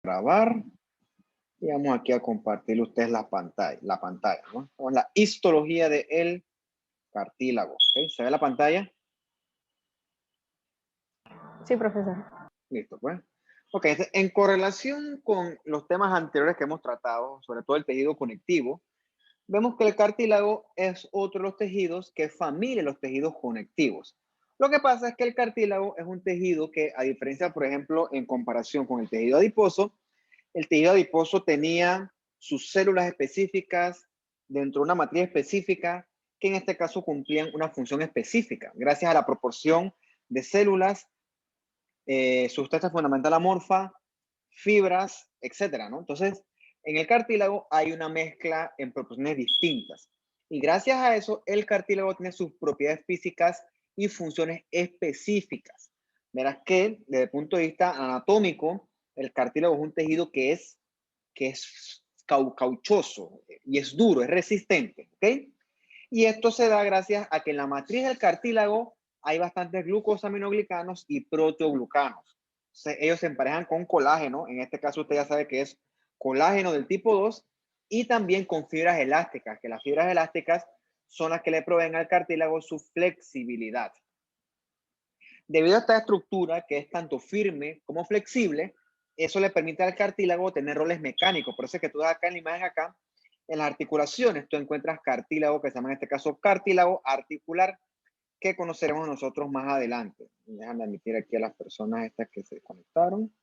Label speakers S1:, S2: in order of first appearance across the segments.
S1: grabar y vamos aquí a compartir ustedes la pantalla, ¿no? Con la histología del cartílago. ¿Okay? ¿Se ve la pantalla?
S2: Sí, profesor.
S1: Listo, pues. Ok, en correlación con los temas anteriores que hemos tratado, sobre todo el tejido conectivo, vemos que el cartílago es otro de los tejidos que es familia de los tejidos conectivos. Lo que pasa es que el cartílago es un tejido que, a diferencia, por ejemplo, en comparación con el tejido adiposo, el tejido adiposo tenía sus células específicas dentro de una matriz específica que en este caso cumplían una función específica, gracias a la proporción de células, sustancia fundamental amorfa, fibras, etcétera, ¿no? Entonces, en el cartílago hay una mezcla en proporciones distintas. Y gracias a eso, el cartílago tiene sus propiedades físicas y funciones específicas. Verás que, desde el punto de vista anatómico, el cartílago es un tejido que es cauchoso y es duro, es resistente, ¿ok? Y esto se da gracias a que en la matriz del cartílago hay bastantes glucosaminoglicanos y proteoglucanos. Ellos se emparejan con colágeno, en este caso usted ya sabe que es colágeno del tipo 2, y también con fibras elásticas, que las fibras elásticas son las que le proveen al cartílago su flexibilidad. Debido a esta estructura que es tanto firme como flexible, eso le permite al cartílago tener roles mecánicos. Por eso es que tú das acá en la imagen acá, en las articulaciones, tú encuentras cartílago, que se llama en este caso cartílago articular, que conoceremos nosotros más adelante. Déjame admitir aquí a las personas estas que se conectaron.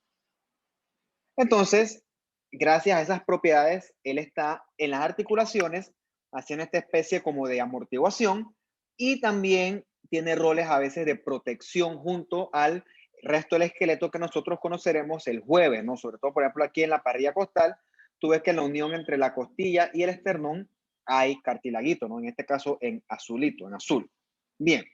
S1: Entonces, gracias a esas propiedades, él está en las articulaciones haciendo esta especie como de amortiguación y también tiene roles a veces de protección junto al resto del esqueleto que nosotros conoceremos el jueves, ¿no? Sobre todo, por ejemplo, aquí en la parrilla costal, tú ves que en la unión entre la costilla y el esternón hay cartilaguito, ¿no? En este caso en azulito, en azul. Bien.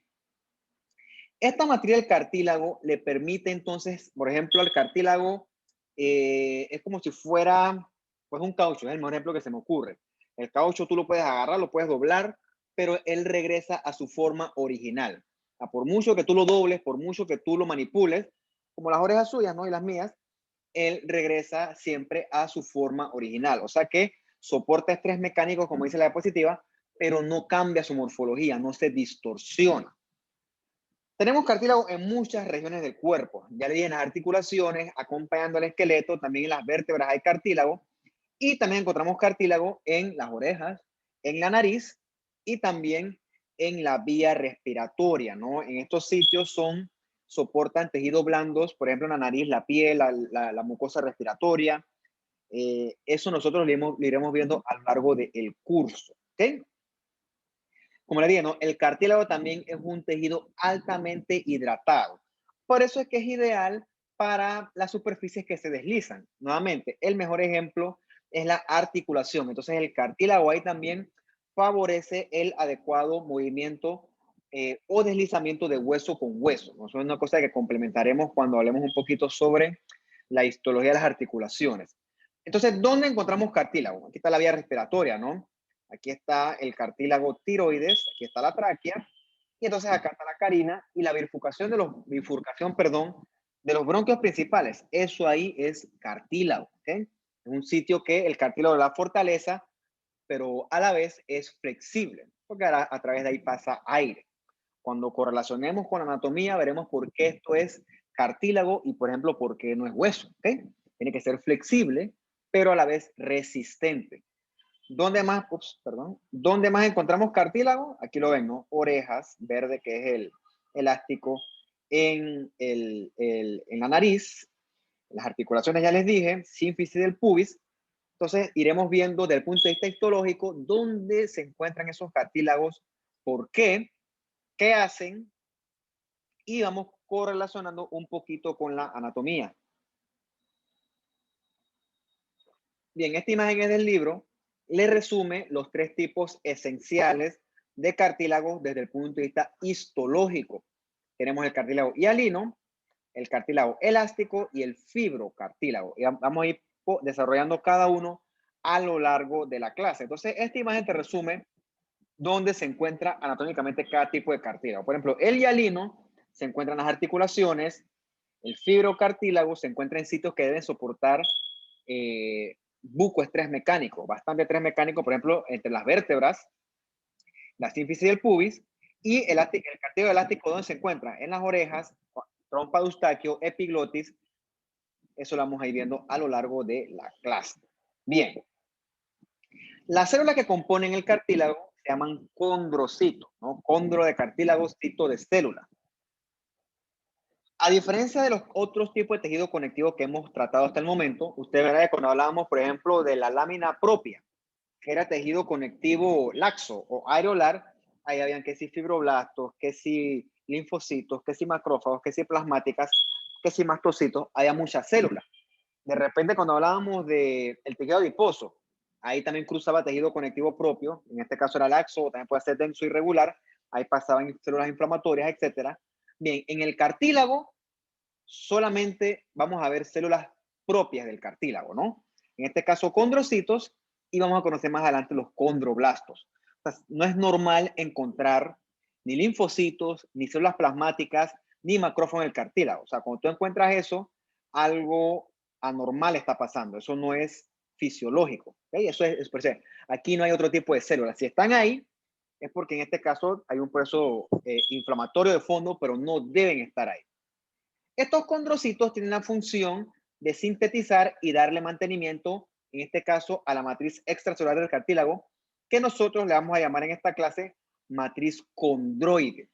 S1: Esta materia del cartílago le permite entonces, por ejemplo, al cartílago es como si fuera pues un caucho, es el mejor ejemplo que se me ocurre. El caucho tú lo puedes agarrar, lo puedes doblar, pero él regresa a su forma original. Por mucho que tú lo dobles, por mucho que tú lo manipules, como las orejas suyas, ¿no? Y las mías, él regresa siempre a su forma original. O sea que soporta estrés mecánico, como dice la diapositiva, pero no cambia su morfología, no se distorsiona. Tenemos cartílago en muchas regiones del cuerpo. Ya le dije en las articulaciones, acompañando al esqueleto, también en las vértebras hay cartílago. Y también encontramos cartílago en las orejas, en la nariz y también en la vía respiratoria, ¿no? En estos sitios soportan tejidos blandos, por ejemplo, en la nariz, la piel, la mucosa respiratoria. Eso nosotros lo iremos viendo a lo largo del curso, ¿ok? Como le dije, ¿no? El cartílago también es un tejido altamente hidratado. Por eso es que es ideal para las superficies que se deslizan. Nuevamente, el mejor ejemplo es la articulación. Entonces, el cartílago ahí también favorece el adecuado movimiento o deslizamiento de hueso con hueso, ¿no? Eso es una cosa que complementaremos cuando hablemos un poquito sobre la histología de las articulaciones. Entonces, ¿dónde encontramos cartílago? Aquí está la vía respiratoria, ¿no? Aquí está el cartílago tiroides, aquí está la tráquea, y entonces acá está la carina y la bifurcación, de los bronquios principales. Eso ahí es cartílago, ¿ok? Es un sitio que el cartílago da fortaleza, pero a la vez es flexible, porque a través de ahí pasa aire. Cuando correlacionemos con la anatomía, veremos por qué esto es cartílago y, por ejemplo, por qué no es hueso, ¿ok? Tiene que ser flexible, pero a la vez resistente. ¿Dónde más, ¿Dónde más encontramos cartílago? Aquí lo ven, ¿no? Orejas, verde, que es el elástico, en la nariz, en las articulaciones ya les dije, sínfisis del pubis. Entonces iremos viendo desde el punto de vista histológico dónde se encuentran esos cartílagos, por qué hacen, y vamos correlacionando un poquito con la anatomía. Bien, esta imagen es del libro, le resume los tres tipos esenciales de cartílago desde el punto de vista histológico. Tenemos el cartílago hialino, el cartílago elástico y el fibrocartílago. Y vamos a ir desarrollando cada uno a lo largo de la clase. Entonces, esta imagen te resume dónde se encuentra anatómicamente cada tipo de cartílago. Por ejemplo, el hialino se encuentra en las articulaciones, el fibrocartílago se encuentra en sitios que deben soportar bucoestrés mecánico, bastante estrés mecánico, por ejemplo, entre las vértebras, la sínfisis del pubis, y el cartílago elástico, ¿dónde se encuentra? En las orejas, trompa de Eustaquio, epiglotis. Eso lo vamos a ir viendo a lo largo de la clase. Bien. Las células que componen el cartílago se llaman condrocitos, ¿no? Condro de cartílago, cito de célula. A diferencia de los otros tipos de tejido conectivo que hemos tratado hasta el momento, usted verá que cuando hablábamos, por ejemplo, de la lámina propia, que era tejido conectivo laxo o areolar, ahí habían que si fibroblastos, que si linfocitos, que si macrófagos, que si plasmáticas, que si mastocitos, había muchas células. De repente, cuando hablábamos del tejido adiposo, ahí también cruzaba tejido conectivo propio, en este caso era laxo, también puede ser denso irregular, ahí pasaban células inflamatorias, etcétera. Bien, en el cartílago solamente vamos a ver células propias del cartílago, ¿no? En este caso, condrocitos, y vamos a conocer más adelante los condroblastos. O sea, no es normal encontrar ni linfocitos, ni células plasmáticas, ni macrófagos en el cartílago. O sea, cuando tú encuentras eso, algo anormal está pasando. Eso no es fisiológico. ¿Okay? Eso es por eso. Aquí no hay otro tipo de células. Si están ahí, es porque en este caso hay un proceso inflamatorio de fondo, pero no deben estar ahí. Estos condrocitos tienen la función de sintetizar y darle mantenimiento, en este caso, a la matriz extracelular del cartílago, que nosotros le vamos a llamar en esta clase matriz condroide.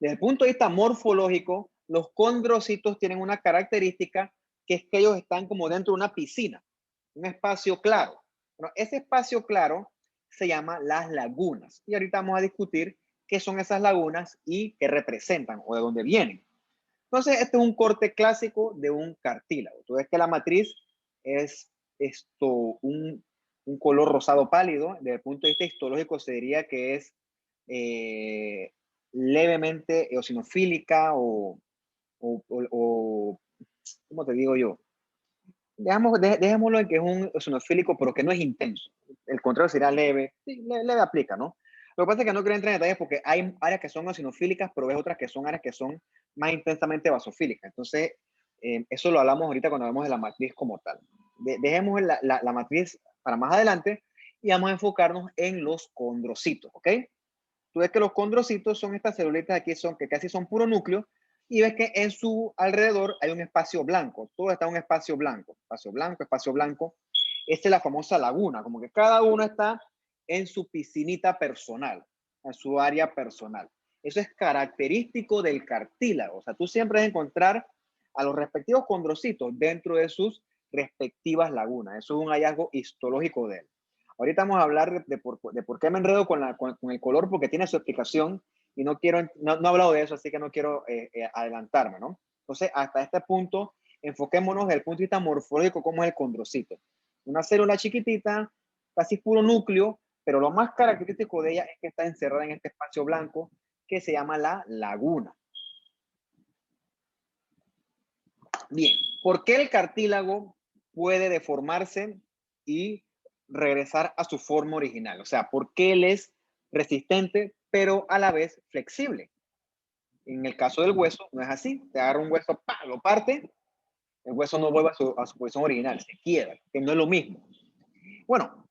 S1: Desde el punto de vista morfológico, los condrocitos tienen una característica que es que ellos están como dentro de una piscina, un espacio claro. Bueno, ese espacio claro se llama las lagunas. Y ahorita vamos a discutir qué son esas lagunas y qué representan o de dónde vienen. Entonces, este es un corte clásico de un cartílago. Tú ves que la matriz es un color rosado pálido. Desde el punto de vista histológico se diría que es levemente eosinofílica o, ¿cómo te digo yo? Dejémoslo en que es un eosinofílico, pero que no es intenso. El contrario sería leve. Sí, leve aplica, ¿no? Lo que pasa es que no quiero entrar en detalles porque hay áreas que son eosinofílicas, pero hay otras que son áreas que son más intensamente basofílicas. Entonces, eso lo hablamos ahorita cuando hablamos de la matriz como tal. Dejemos la matriz para más adelante y vamos a enfocarnos en los condrocitos, ¿ok? Tú ves que los condrocitos son estas celulitas aquí que casi son puro núcleo, y ves que en su alrededor hay un espacio blanco. Todo está en un espacio blanco. Espacio blanco, espacio blanco. Esta es la famosa laguna, como que cada uno está en su piscinita personal, en su área personal. Eso es característico del cartílago. O sea, tú siempre vas a encontrar a los respectivos condrocitos dentro de sus respectivas lagunas. Eso es un hallazgo histológico de él. Ahorita vamos a hablar de por qué me enredo con el color, porque tiene su explicación y no he hablado de eso, así que no quiero adelantarme, ¿no? Entonces, hasta este punto, enfoquémonos desde el punto de vista morfológico, cómo es el condrocito. Una célula chiquitita, casi puro núcleo, pero lo más característico de ella es que está encerrada en este espacio blanco que se llama la laguna. Bien, ¿por qué el cartílago puede deformarse y regresar a su forma original? O sea, ¿por qué él es resistente, pero a la vez flexible? En el caso del hueso, no es así. Te agarra un hueso, ¡pah!, lo parte, el hueso no vuelve a su posición original, se quiebra, que no es lo mismo. Bueno,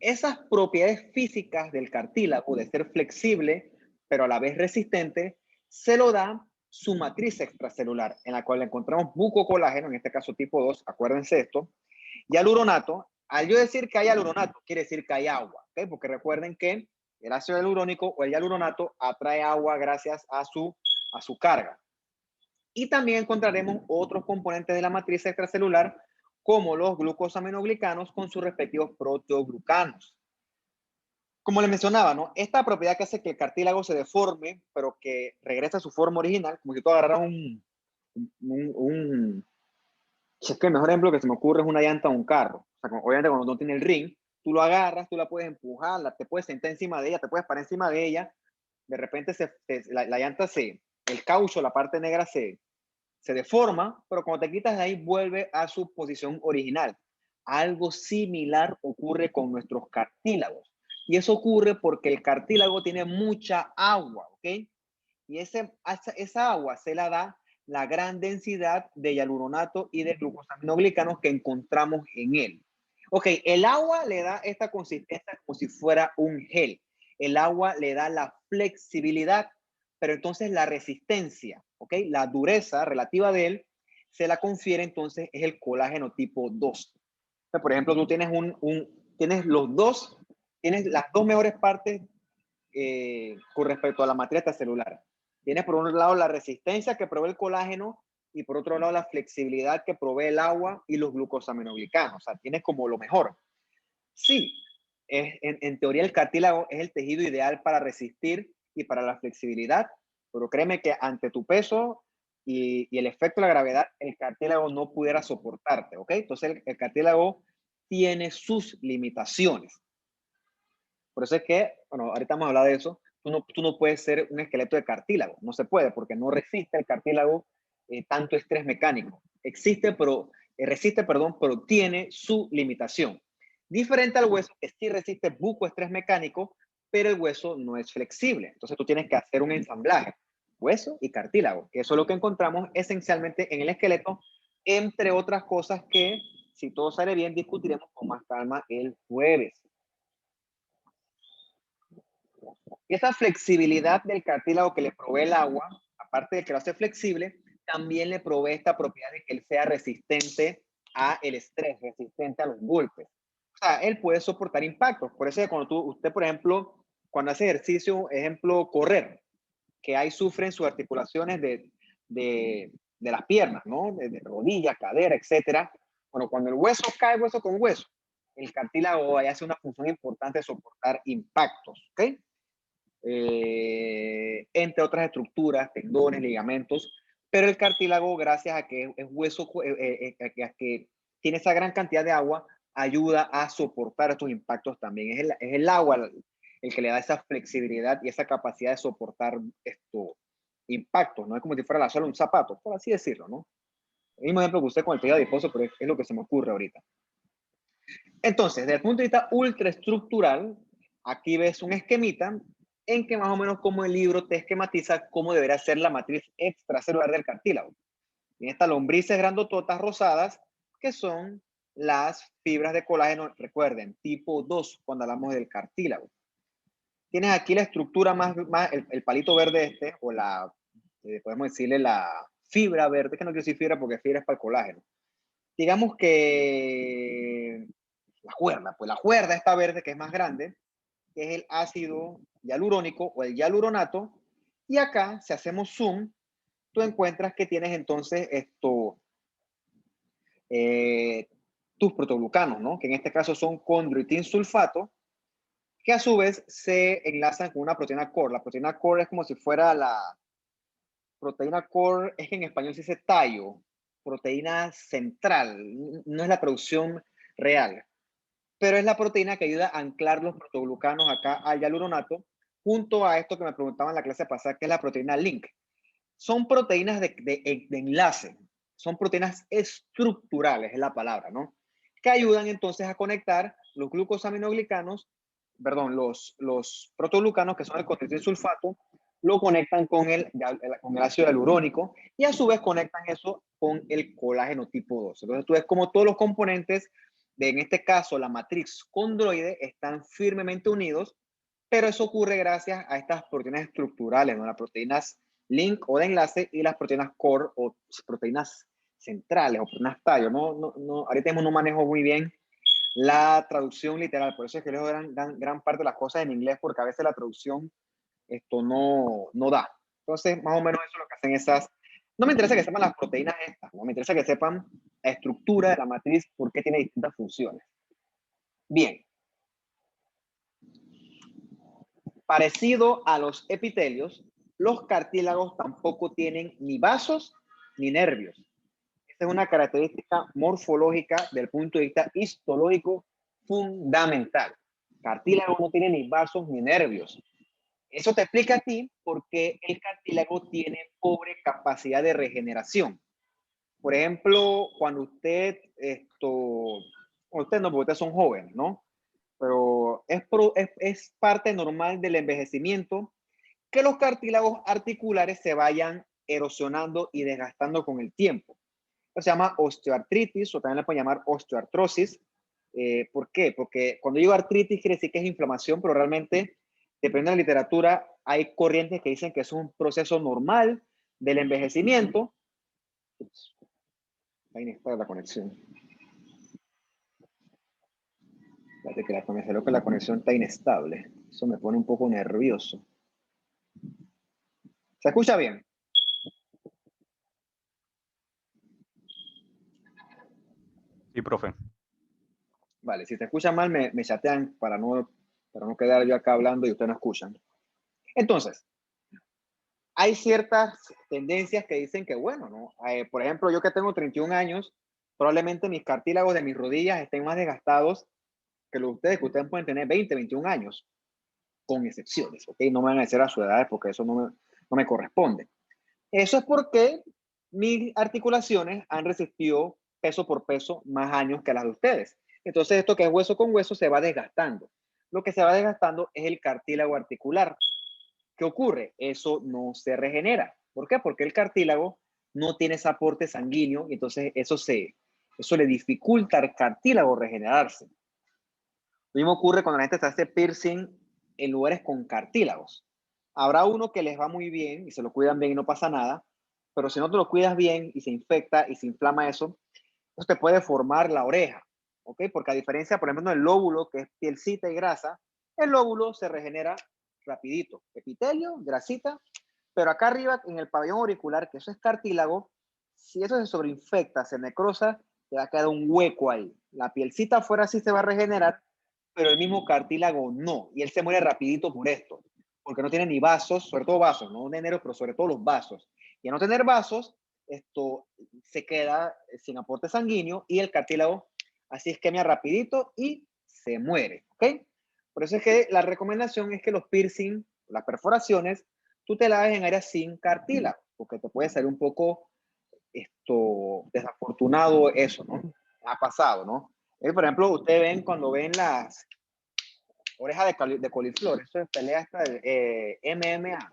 S1: esas propiedades físicas del cartílago, de ser flexible, pero a la vez resistente, se lo da su matriz extracelular, en la cual encontramos bucocolágeno, en este caso tipo 2, acuérdense esto, y aluronato. Al yo decir que hay aluronato, quiere decir que hay agua, ¿okay? Porque recuerden que el ácido hialurónico o el hialuronato atrae agua gracias a su carga. Y también encontraremos otros componentes de la matriz extracelular, como los glucosaminoglicanos con sus respectivos proteoglucanos. Como les mencionaba, ¿no? Esta propiedad que hace que el cartílago se deforme, pero que regrese a su forma original, como si tú agarraras es que el mejor ejemplo que se me ocurre es una llanta de un carro. O sea, obviamente cuando no tiene el ring, tú lo agarras, tú la puedes empujar, te puedes sentar encima de ella, te puedes parar encima de ella, de repente la llanta el caucho, la parte negra se deforma, pero cuando te quitas de ahí vuelve a su posición original. Algo similar ocurre con nuestros cartílagos. Y eso ocurre porque el cartílago tiene mucha agua, ¿ok? Y esa agua se la da la gran densidad de hialuronato y de glucosaminoglicanos que encontramos en él. Ok, el agua le da esta consistencia como si fuera un gel. El agua le da la flexibilidad, pero entonces la resistencia, ok, la dureza relativa de él, se la confiere entonces es el colágeno tipo 2. Entonces, por ejemplo, tú tienes tienes tienes las dos mejores partes con respecto a la matriz celular. Tienes por un lado la resistencia que provee el colágeno y por otro lado la flexibilidad que provee el agua y los glucosaminoglicanos. O sea, tienes como lo mejor. Sí, en teoría el cartílago es el tejido ideal para resistir y para la flexibilidad, pero créeme que ante tu peso y el efecto de la gravedad, el cartílago no pudiera soportarte, ¿ok? Entonces el cartílago tiene sus limitaciones. Por eso es que, bueno, ahorita vamos a hablar de eso, tú no puedes ser un esqueleto de cartílago, no se puede, porque no resiste el cartílago tanto estrés mecánico. Resiste, perdón, pero tiene su limitación. Diferente al hueso, que sí resiste bucoestrés mecánico, pero el hueso no es flexible. Entonces tú tienes que hacer un ensamblaje, hueso y cartílago, que eso es lo que encontramos esencialmente en el esqueleto, entre otras cosas que, si todo sale bien, discutiremos con más calma el jueves. Esa flexibilidad del cartílago que le provee el agua, aparte de que lo hace flexible, también le provee esta propiedad de que él sea resistente a el estrés, resistente a los golpes. O sea, él puede soportar impactos. Por eso cuando usted, por ejemplo, cuando hace ejercicio, ejemplo, correr, que ahí sufren sus articulaciones de las piernas, ¿no? De rodilla, cadera, etcétera. Bueno, cuando el hueso cae hueso con hueso, el cartílago ahí hace una función importante de soportar impactos, ¿ok? Entre otras estructuras, tendones, ligamentos, pero el cartílago, gracias a que es hueso, a que tiene esa gran cantidad de agua, ayuda a soportar estos impactos también. Es el agua el que le da esa flexibilidad y esa capacidad de soportar estos impactos, no es como si fuera la suela de un zapato, por así decirlo, ¿no? El mismo ejemplo que usted con el tejido adiposo, pero es lo que se me ocurre ahorita. Entonces, desde el punto de vista ultraestructural, aquí ves un esquemita en que más o menos como el libro te esquematiza cómo debería ser la matriz extracelular del cartílago. En estas lombrices grandototas rosadas, que son las fibras de colágeno, recuerden, tipo 2, cuando hablamos del cartílago. Tienes aquí la estructura el palito verde o podemos decirle la fibra verde, que no quiero decir fibra porque fibra es para el colágeno. Digamos que la cuerda está verde, que es más grande, que es el ácido hialurónico o el hialuronato, y acá, si hacemos zoom, tú encuentras que tienes entonces tus protoglucanos, ¿no? Que en este caso son condroitin sulfato, que a su vez se enlazan con una proteína core. La proteína core es como si fuera la proteína core, es que en español se dice tallo, proteína central, no es la traducción real, pero es la proteína que ayuda a anclar los protoglucanos acá al hialuronato, junto a esto que me preguntaban en la clase pasada, que es la proteína link. Son proteínas de enlace, son proteínas estructurales, es la palabra, ¿no? Que ayudan entonces a conectar los glucosaminoglicanos, perdón, los protoglucanos, que son el contenido sulfato, lo conectan con el ácido hialurónico y a su vez conectan eso con el colágeno tipo 2. Entonces tú ves como todos los componentes en este caso la matriz condroide, están firmemente unidos, pero eso ocurre gracias a estas proteínas estructurales, ¿no? Las proteínas link o de enlace y las proteínas core o proteínas centrales o proteínas tallo. Ahorita no manejo muy bien la traducción literal, por eso es que leo gran parte de las cosas en inglés, porque a veces la traducción no da. Entonces, más o menos eso es lo que hacen esas. No me interesa que sepan las proteínas estas, no me interesa que sepan la estructura de la matriz, porque tiene distintas funciones. Bien. Parecido a los epitelios, los cartílagos tampoco tienen ni vasos ni nervios. Esta es una característica morfológica del punto de vista histológico fundamental. Cartílago no tiene ni vasos ni nervios. Eso te explica a ti por qué el cartílago tiene pobre capacidad de regeneración. Por ejemplo, cuando usted no, porque ustedes son jóvenes, ¿no? Pero es parte normal del envejecimiento que los cartílagos articulares se vayan erosionando y desgastando con el tiempo. Eso se llama osteoartritis o también le pueden llamar osteoartrosis. ¿Por qué? Porque cuando digo artritis quiere decir que es inflamación, pero realmente, dependiendo de la literatura, hay corrientes que dicen que es un proceso normal del envejecimiento. Ups, está inestable la conexión. Fíjate que la conexión está inestable. Eso me pone un poco nervioso. ¿Se escucha bien?
S2: Sí, profe.
S1: Vale, si te escuchan mal, me chatean para no quedar yo acá hablando y ustedes no escuchan. Entonces, hay ciertas tendencias que dicen que, bueno, ¿no? Por ejemplo, yo que tengo 31 años, probablemente mis cartílagos de mis rodillas estén más desgastados que los de ustedes, que ustedes pueden tener 20, 21 años, con excepciones, ¿ok? No me van a decir a su edad porque eso no me corresponde. Eso es porque mis articulaciones han resistido peso por peso más años que las de ustedes. Entonces, esto que es hueso con hueso se va desgastando. Lo que se va desgastando es el cartílago articular. ¿Qué ocurre? Eso no se regenera. ¿Por qué? Porque el cartílago no tiene ese aporte sanguíneo y entonces eso le dificulta al cartílago regenerarse. Lo mismo ocurre cuando la gente se hace piercing en lugares con cartílagos. Habrá uno que les va muy bien y se lo cuidan bien y no pasa nada, pero si no te lo cuidas bien y se infecta y se inflama eso, pues te puede formar la oreja, ¿ok? Porque a diferencia, por ejemplo, del lóbulo, que es pielcita y grasa, el lóbulo se regenera rapidito. Epitelio, grasita, pero acá arriba, en el pabellón auricular, que eso es cartílago, si eso se sobreinfecta, se necrosa, te va a quedar un hueco ahí. La pielcita afuera sí se va a regenerar, pero el mismo cartílago no. Y él se muere rapidito por esto, porque no tiene ni vasos, sobre todo vasos, no veneros, pero sobre todo los vasos. Y al no tener vasos, esto se queda sin aporte sanguíneo y el cartílago así isquemia rapidito y se muere, ¿ok? Por eso es que la recomendación es que los piercing, las perforaciones, tú te la hagas en áreas sin cartílago, porque te puede salir un poco desafortunado eso, ¿no? Ha pasado, ¿no? Por ejemplo, ustedes ven cuando ven las orejas de coliflor, eso es pelea esta de MMA,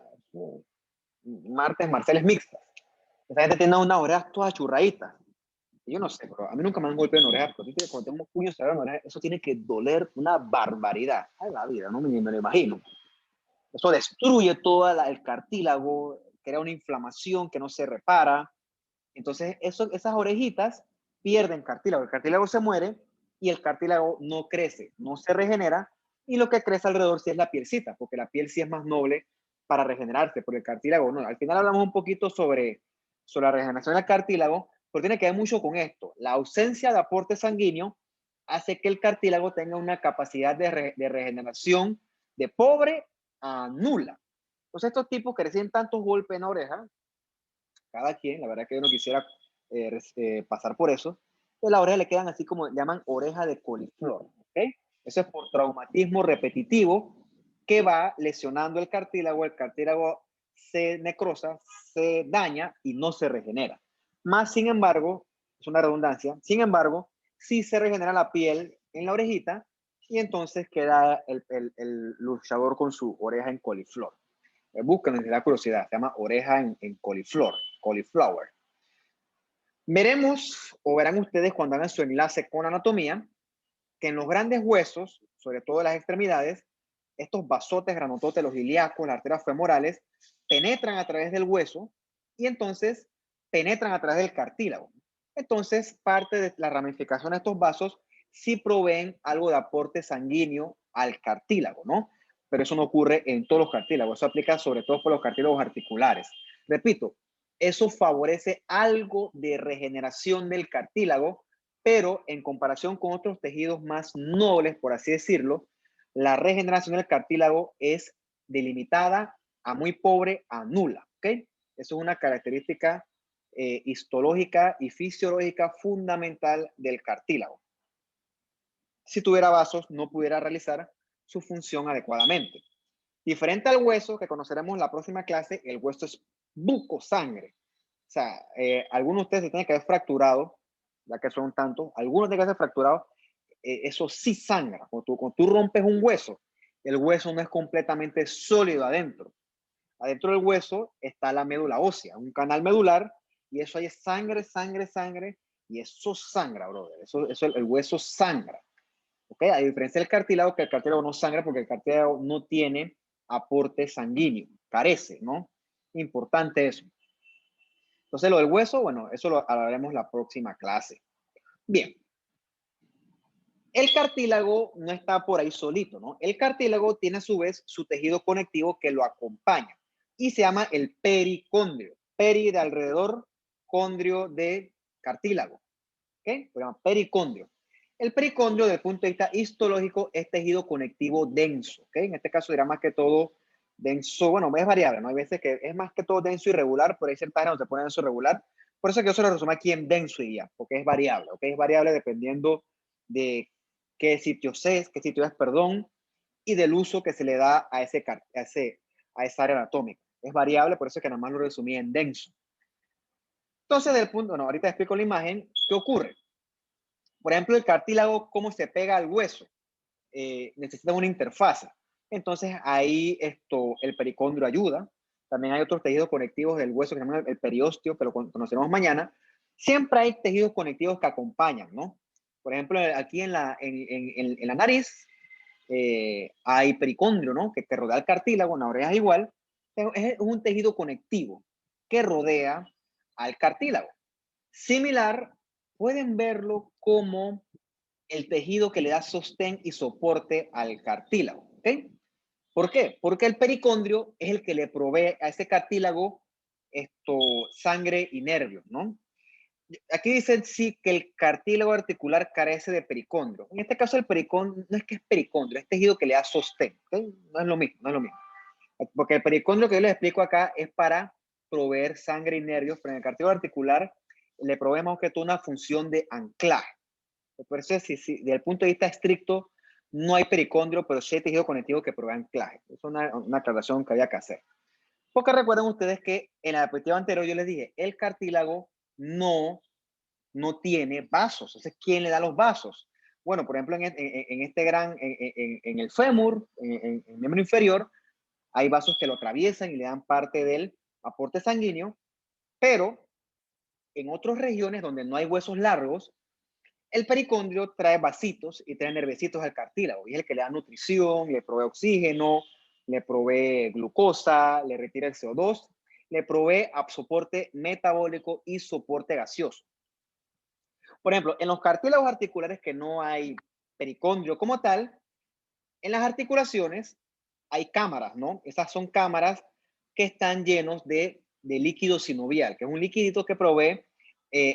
S1: martes marciales mixtas. Esa gente tiene unas orejas todas churraditas. Yo no sé, pero a mí nunca me han golpeado en orejas, pero cuando tengo puños cerrados en orejas, eso tiene que doler una barbaridad. Ay, la vida, no me lo imagino. Eso destruye todo el cartílago, crea una inflamación que no se repara. Entonces, esas orejitas pierden cartílago. El cartílago se muere y el cartílago no crece, no se regenera. Y lo que crece alrededor sí es la pielcita, porque la piel sí es más noble para regenerarse, porque el cartílago no. Al final hablamos un poquito sobre la regeneración del cartílago, pero tiene que ver mucho con esto. La ausencia de aporte sanguíneo hace que el cartílago tenga una capacidad de regeneración de pobre a nula. Entonces, estos tipos que reciben tantos golpes en la oreja, cada quien, la verdad que yo no quisiera pasar por eso, de la oreja le quedan así como llaman oreja de coliflor, ¿ok? Eso es por traumatismo repetitivo que va lesionando el cartílago se necrosa, se daña y no se regenera. Más sin embargo, es una redundancia, sin embargo, sí se regenera la piel en la orejita y entonces queda el luchador con su oreja en coliflor. Buscan, les da curiosidad, se llama oreja en coliflor, cauliflower. Veremos o verán ustedes cuando hagan su enlace con anatomía que en los grandes huesos, sobre todo en las extremidades, estos vasotes granototes, los ilíacos, las arterias femorales, penetran a través del hueso y entonces penetran a través del cartílago. Entonces, parte de la ramificación de estos vasos sí proveen algo de aporte sanguíneo al cartílago, ¿no? Pero eso no ocurre en todos los cartílagos, eso aplica sobre todo por los cartílagos articulares. Repito, eso favorece algo de regeneración del cartílago, pero en comparación con otros tejidos más nobles, por así decirlo, la regeneración del cartílago es delimitada a muy pobre a nula, ¿ok? Eso es una característica histológica y fisiológica fundamental del cartílago. Si tuviera vasos, no pudiera realizar su función adecuadamente. Diferente al hueso, que conoceremos en la próxima clase, el hueso es bucosangre. O sea, algunos de ustedes se tienen que haber fracturado, ya que son tantos, algunos tienen que haber fracturado, eso sí sangra. Cuando tú rompes un hueso, el hueso no es completamente sólido adentro. adentro del hueso está la médula ósea, un canal medular, y eso ahí es sangre, sangre, sangre, y eso sangra, brother. Eso el hueso sangra. ¿Ok? A diferencia del cartílago, que el cartílago no sangra porque el cartílago no tiene aporte sanguíneo, carece, ¿no? Importante eso. Entonces, lo del hueso, bueno, eso lo hablaremos la próxima clase. Bien. El cartílago no está por ahí solito, ¿no? El cartílago tiene a su vez su tejido conectivo que lo acompaña y se llama el pericondrio. Peri de alrededor, condrio de cartílago. ¿Ok? Se llama pericondrio. El pericondrio, desde el punto de vista histológico, es tejido conectivo denso. ¿Ok? En este caso dirá más que todo denso. Bueno, es variable, ¿no? Hay veces que es más que todo denso y irregular, pero hay ciertas áreas donde se pone denso irregular. Por eso es que yo se lo resumo aquí en denso y ya, porque es variable. ¿Ok? Es variable dependiendo de qué sitio es, perdón, y del uso que se le da a esa área anatómica. Es variable, por eso es que nada más lo resumí en denso. Entonces, del punto, no, ahorita explico la imagen, ¿qué ocurre? Por ejemplo, el cartílago, ¿cómo se pega al hueso? Necesita una interfase. Entonces, ahí el pericondrio ayuda. También hay otros tejidos conectivos del hueso que se llaman el periósteo, que lo conoceremos mañana. Siempre hay tejidos conectivos que acompañan, ¿no? Por ejemplo, aquí en la nariz hay pericondrio, ¿no? Que rodea el cartílago, en la oreja es igual. Es un tejido conectivo que rodea al cartílago. Similar, pueden verlo como el tejido que le da sostén y soporte al cartílago. ¿Ok? ¿Por qué? Porque el pericondrio es el que le provee a ese cartílago sangre y nervios, ¿no? Aquí dicen sí que el cartílago articular carece de pericondrio. En este caso el pericondrio no es que es pericondrio, es tejido que le da sostén. ¿Okay? No es lo mismo, no es lo mismo. Porque el pericondrio que yo les explico acá es para proveer sangre y nervios, pero en el cartílago articular le proveemos que toda una función de anclaje. Por eso, si, desde el punto de vista estricto, no hay pericondrio, pero sí hay tejido conectivo que provee anclaje. Es una aclaración que había que hacer. Porque recuerden ustedes que en la diapositiva anterior yo les dije, el cartílago no tiene vasos. Entonces, ¿quién le da los vasos? Bueno, por ejemplo, en el fémur, en el miembro inferior, hay vasos que lo atraviesan y le dan parte del aporte sanguíneo, pero en otras regiones donde no hay huesos largos, el pericondrio trae vasitos y trae nervecitos al cartílago y es el que le da nutrición, le provee oxígeno, le provee glucosa, le retira el CO2, le provee soporte metabólico y soporte gaseoso. Por ejemplo, en los cartílagos articulares que no hay pericondrio como tal, en las articulaciones hay cámaras, ¿no? Esas son cámaras que están llenos de líquido sinovial, que es un liquidito que provee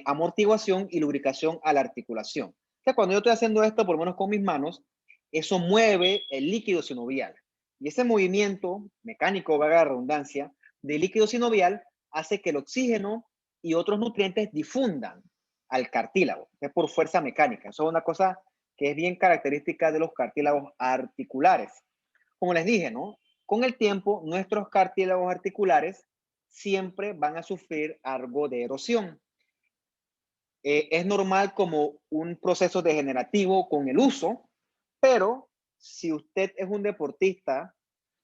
S1: amortiguación y lubricación a la articulación. O sea, cuando yo estoy haciendo esto, por lo menos con mis manos, eso mueve el líquido sinovial. Y ese movimiento mecánico, valga la redundancia, del líquido sinovial hace que el oxígeno y otros nutrientes difundan al cartílago, es por fuerza mecánica. Eso es una cosa que es bien característica de los cartílagos articulares. Como les dije, ¿no? Con el tiempo, nuestros cartílagos articulares siempre van a sufrir algo de erosión. Es normal como un proceso degenerativo con el uso, pero si usted es un deportista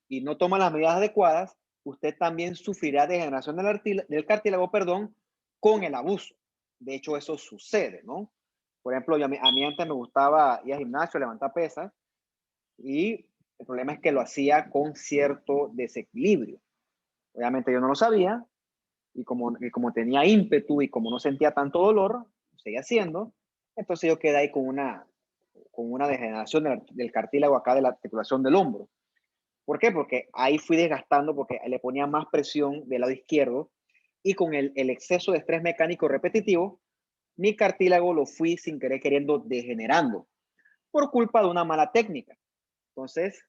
S1: y no toma las medidas adecuadas, usted también sufrirá degeneración del cartílago, perdón, con el abuso. De hecho, eso sucede, ¿no? Por ejemplo, a mí antes me gustaba ir al gimnasio, levantar pesas, y el problema es que lo hacía con cierto desequilibrio. Obviamente yo no lo sabía, y como tenía ímpetu y como no sentía tanto dolor, seguía haciendo, entonces yo quedé ahí con una degeneración del cartílago acá de la articulación del hombro. ¿Por qué? Porque ahí fui desgastando porque le ponía más presión del lado izquierdo y con el exceso de estrés mecánico repetitivo, mi cartílago lo fui sin querer queriendo degenerando por culpa de una mala técnica. Entonces,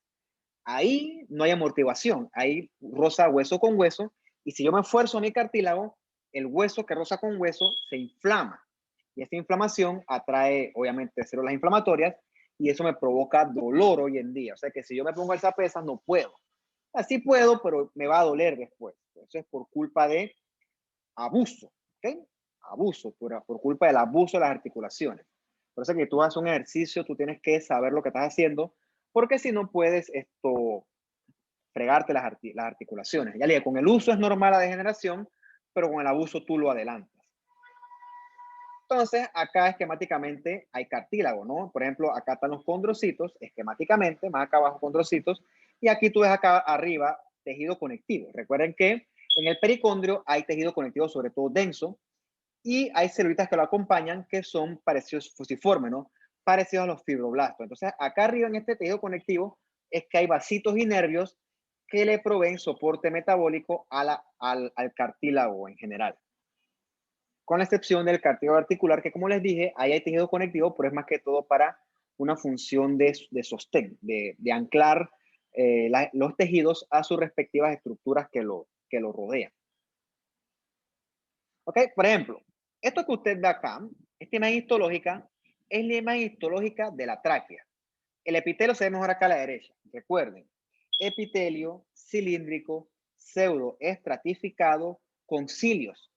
S1: ahí no hay amortiguación, ahí roza hueso con hueso y si yo me esfuerzo a mi cartílago, el hueso que roza con hueso se inflama y esta inflamación atrae obviamente células inflamatorias y eso me provoca dolor hoy en día. O sea que si yo me pongo esa pesa no puedo. Así puedo, pero me va a doler después. Eso es por culpa de abuso, ¿ok? Abuso, por culpa del abuso de las articulaciones. Por eso que tú haces un ejercicio, tú tienes que saber lo que estás haciendo, porque si no puedes fregarte las articulaciones. Ya le dije, con el uso es normal la degeneración, pero con el abuso tú lo adelantas. Entonces, acá esquemáticamente hay cartílago, ¿no? Por ejemplo, acá están los condrocitos, esquemáticamente, más acá abajo condrocitos, y aquí tú ves acá arriba tejido conectivo. Recuerden que en el pericondrio hay tejido conectivo sobre todo denso, y hay celulitas que lo acompañan que son parecidos fusiformes, ¿no? Parecidos a los fibroblastos. Entonces, acá arriba en este tejido conectivo es que hay vasitos y nervios que le proveen soporte metabólico al cartílago en general. Con la excepción del cartílago articular, que como les dije, ahí hay tejido conectivo, pero es más que todo para una función de sostén, de anclar los tejidos a sus respectivas estructuras que lo rodean. ¿Ok? Por ejemplo, esto que usted ve acá, esta imagen histológica, es la imagen histológica de la tráquea. El epitelio se ve mejor acá a la derecha. Recuerden, epitelio cilíndrico, pseudo estratificado con cilios.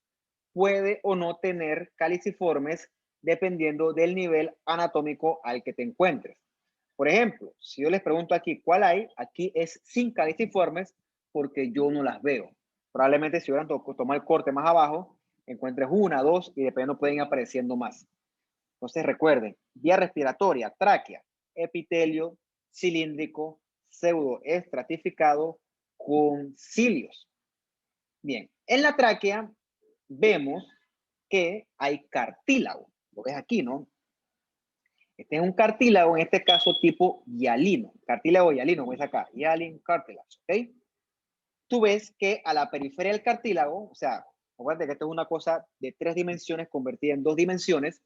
S1: Puede o no tener caliciformes dependiendo del nivel anatómico al que te encuentres. Por ejemplo, si yo les pregunto aquí cuál hay, aquí es sin caliciformes porque yo no las veo. Probablemente si hubieran tomado el corte más abajo, encuentres una, dos y dependiendo pueden ir apareciendo más. Entonces recuerden, vía respiratoria, tráquea, epitelio cilíndrico, pseudo estratificado con cilios. Bien, en la tráquea vemos que hay cartílago. Lo ves aquí, ¿no? Este es un cartílago, en este caso tipo hialino. Cartílago hialino, ves acá, hyaline cartilage, ¿ok? Tú ves que a la periferia del cartílago, o sea, acuérdate que esto es una cosa de 3 dimensiones convertida en 2 dimensiones,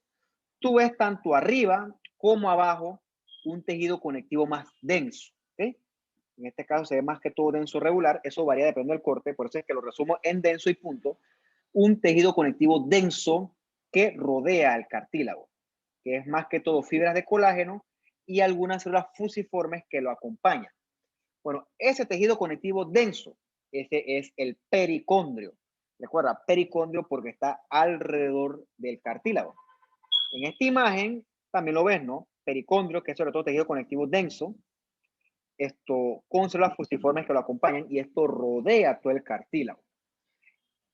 S1: tú ves tanto arriba como abajo un tejido conectivo más denso, ¿ok? En este caso se ve más que todo denso regular, eso varía dependiendo del corte, por eso es que lo resumo en denso y punto. Un tejido conectivo denso que rodea el cartílago, que es más que todo fibras de colágeno y algunas células fusiformes que lo acompañan. Bueno, ese tejido conectivo denso, ese es el pericondrio. Recuerda, pericondrio porque está alrededor del cartílago. En esta imagen también lo ves, ¿no? Pericondrio, que es sobre todo tejido conectivo denso, esto con células fusiformes que lo acompañan y esto rodea todo el cartílago.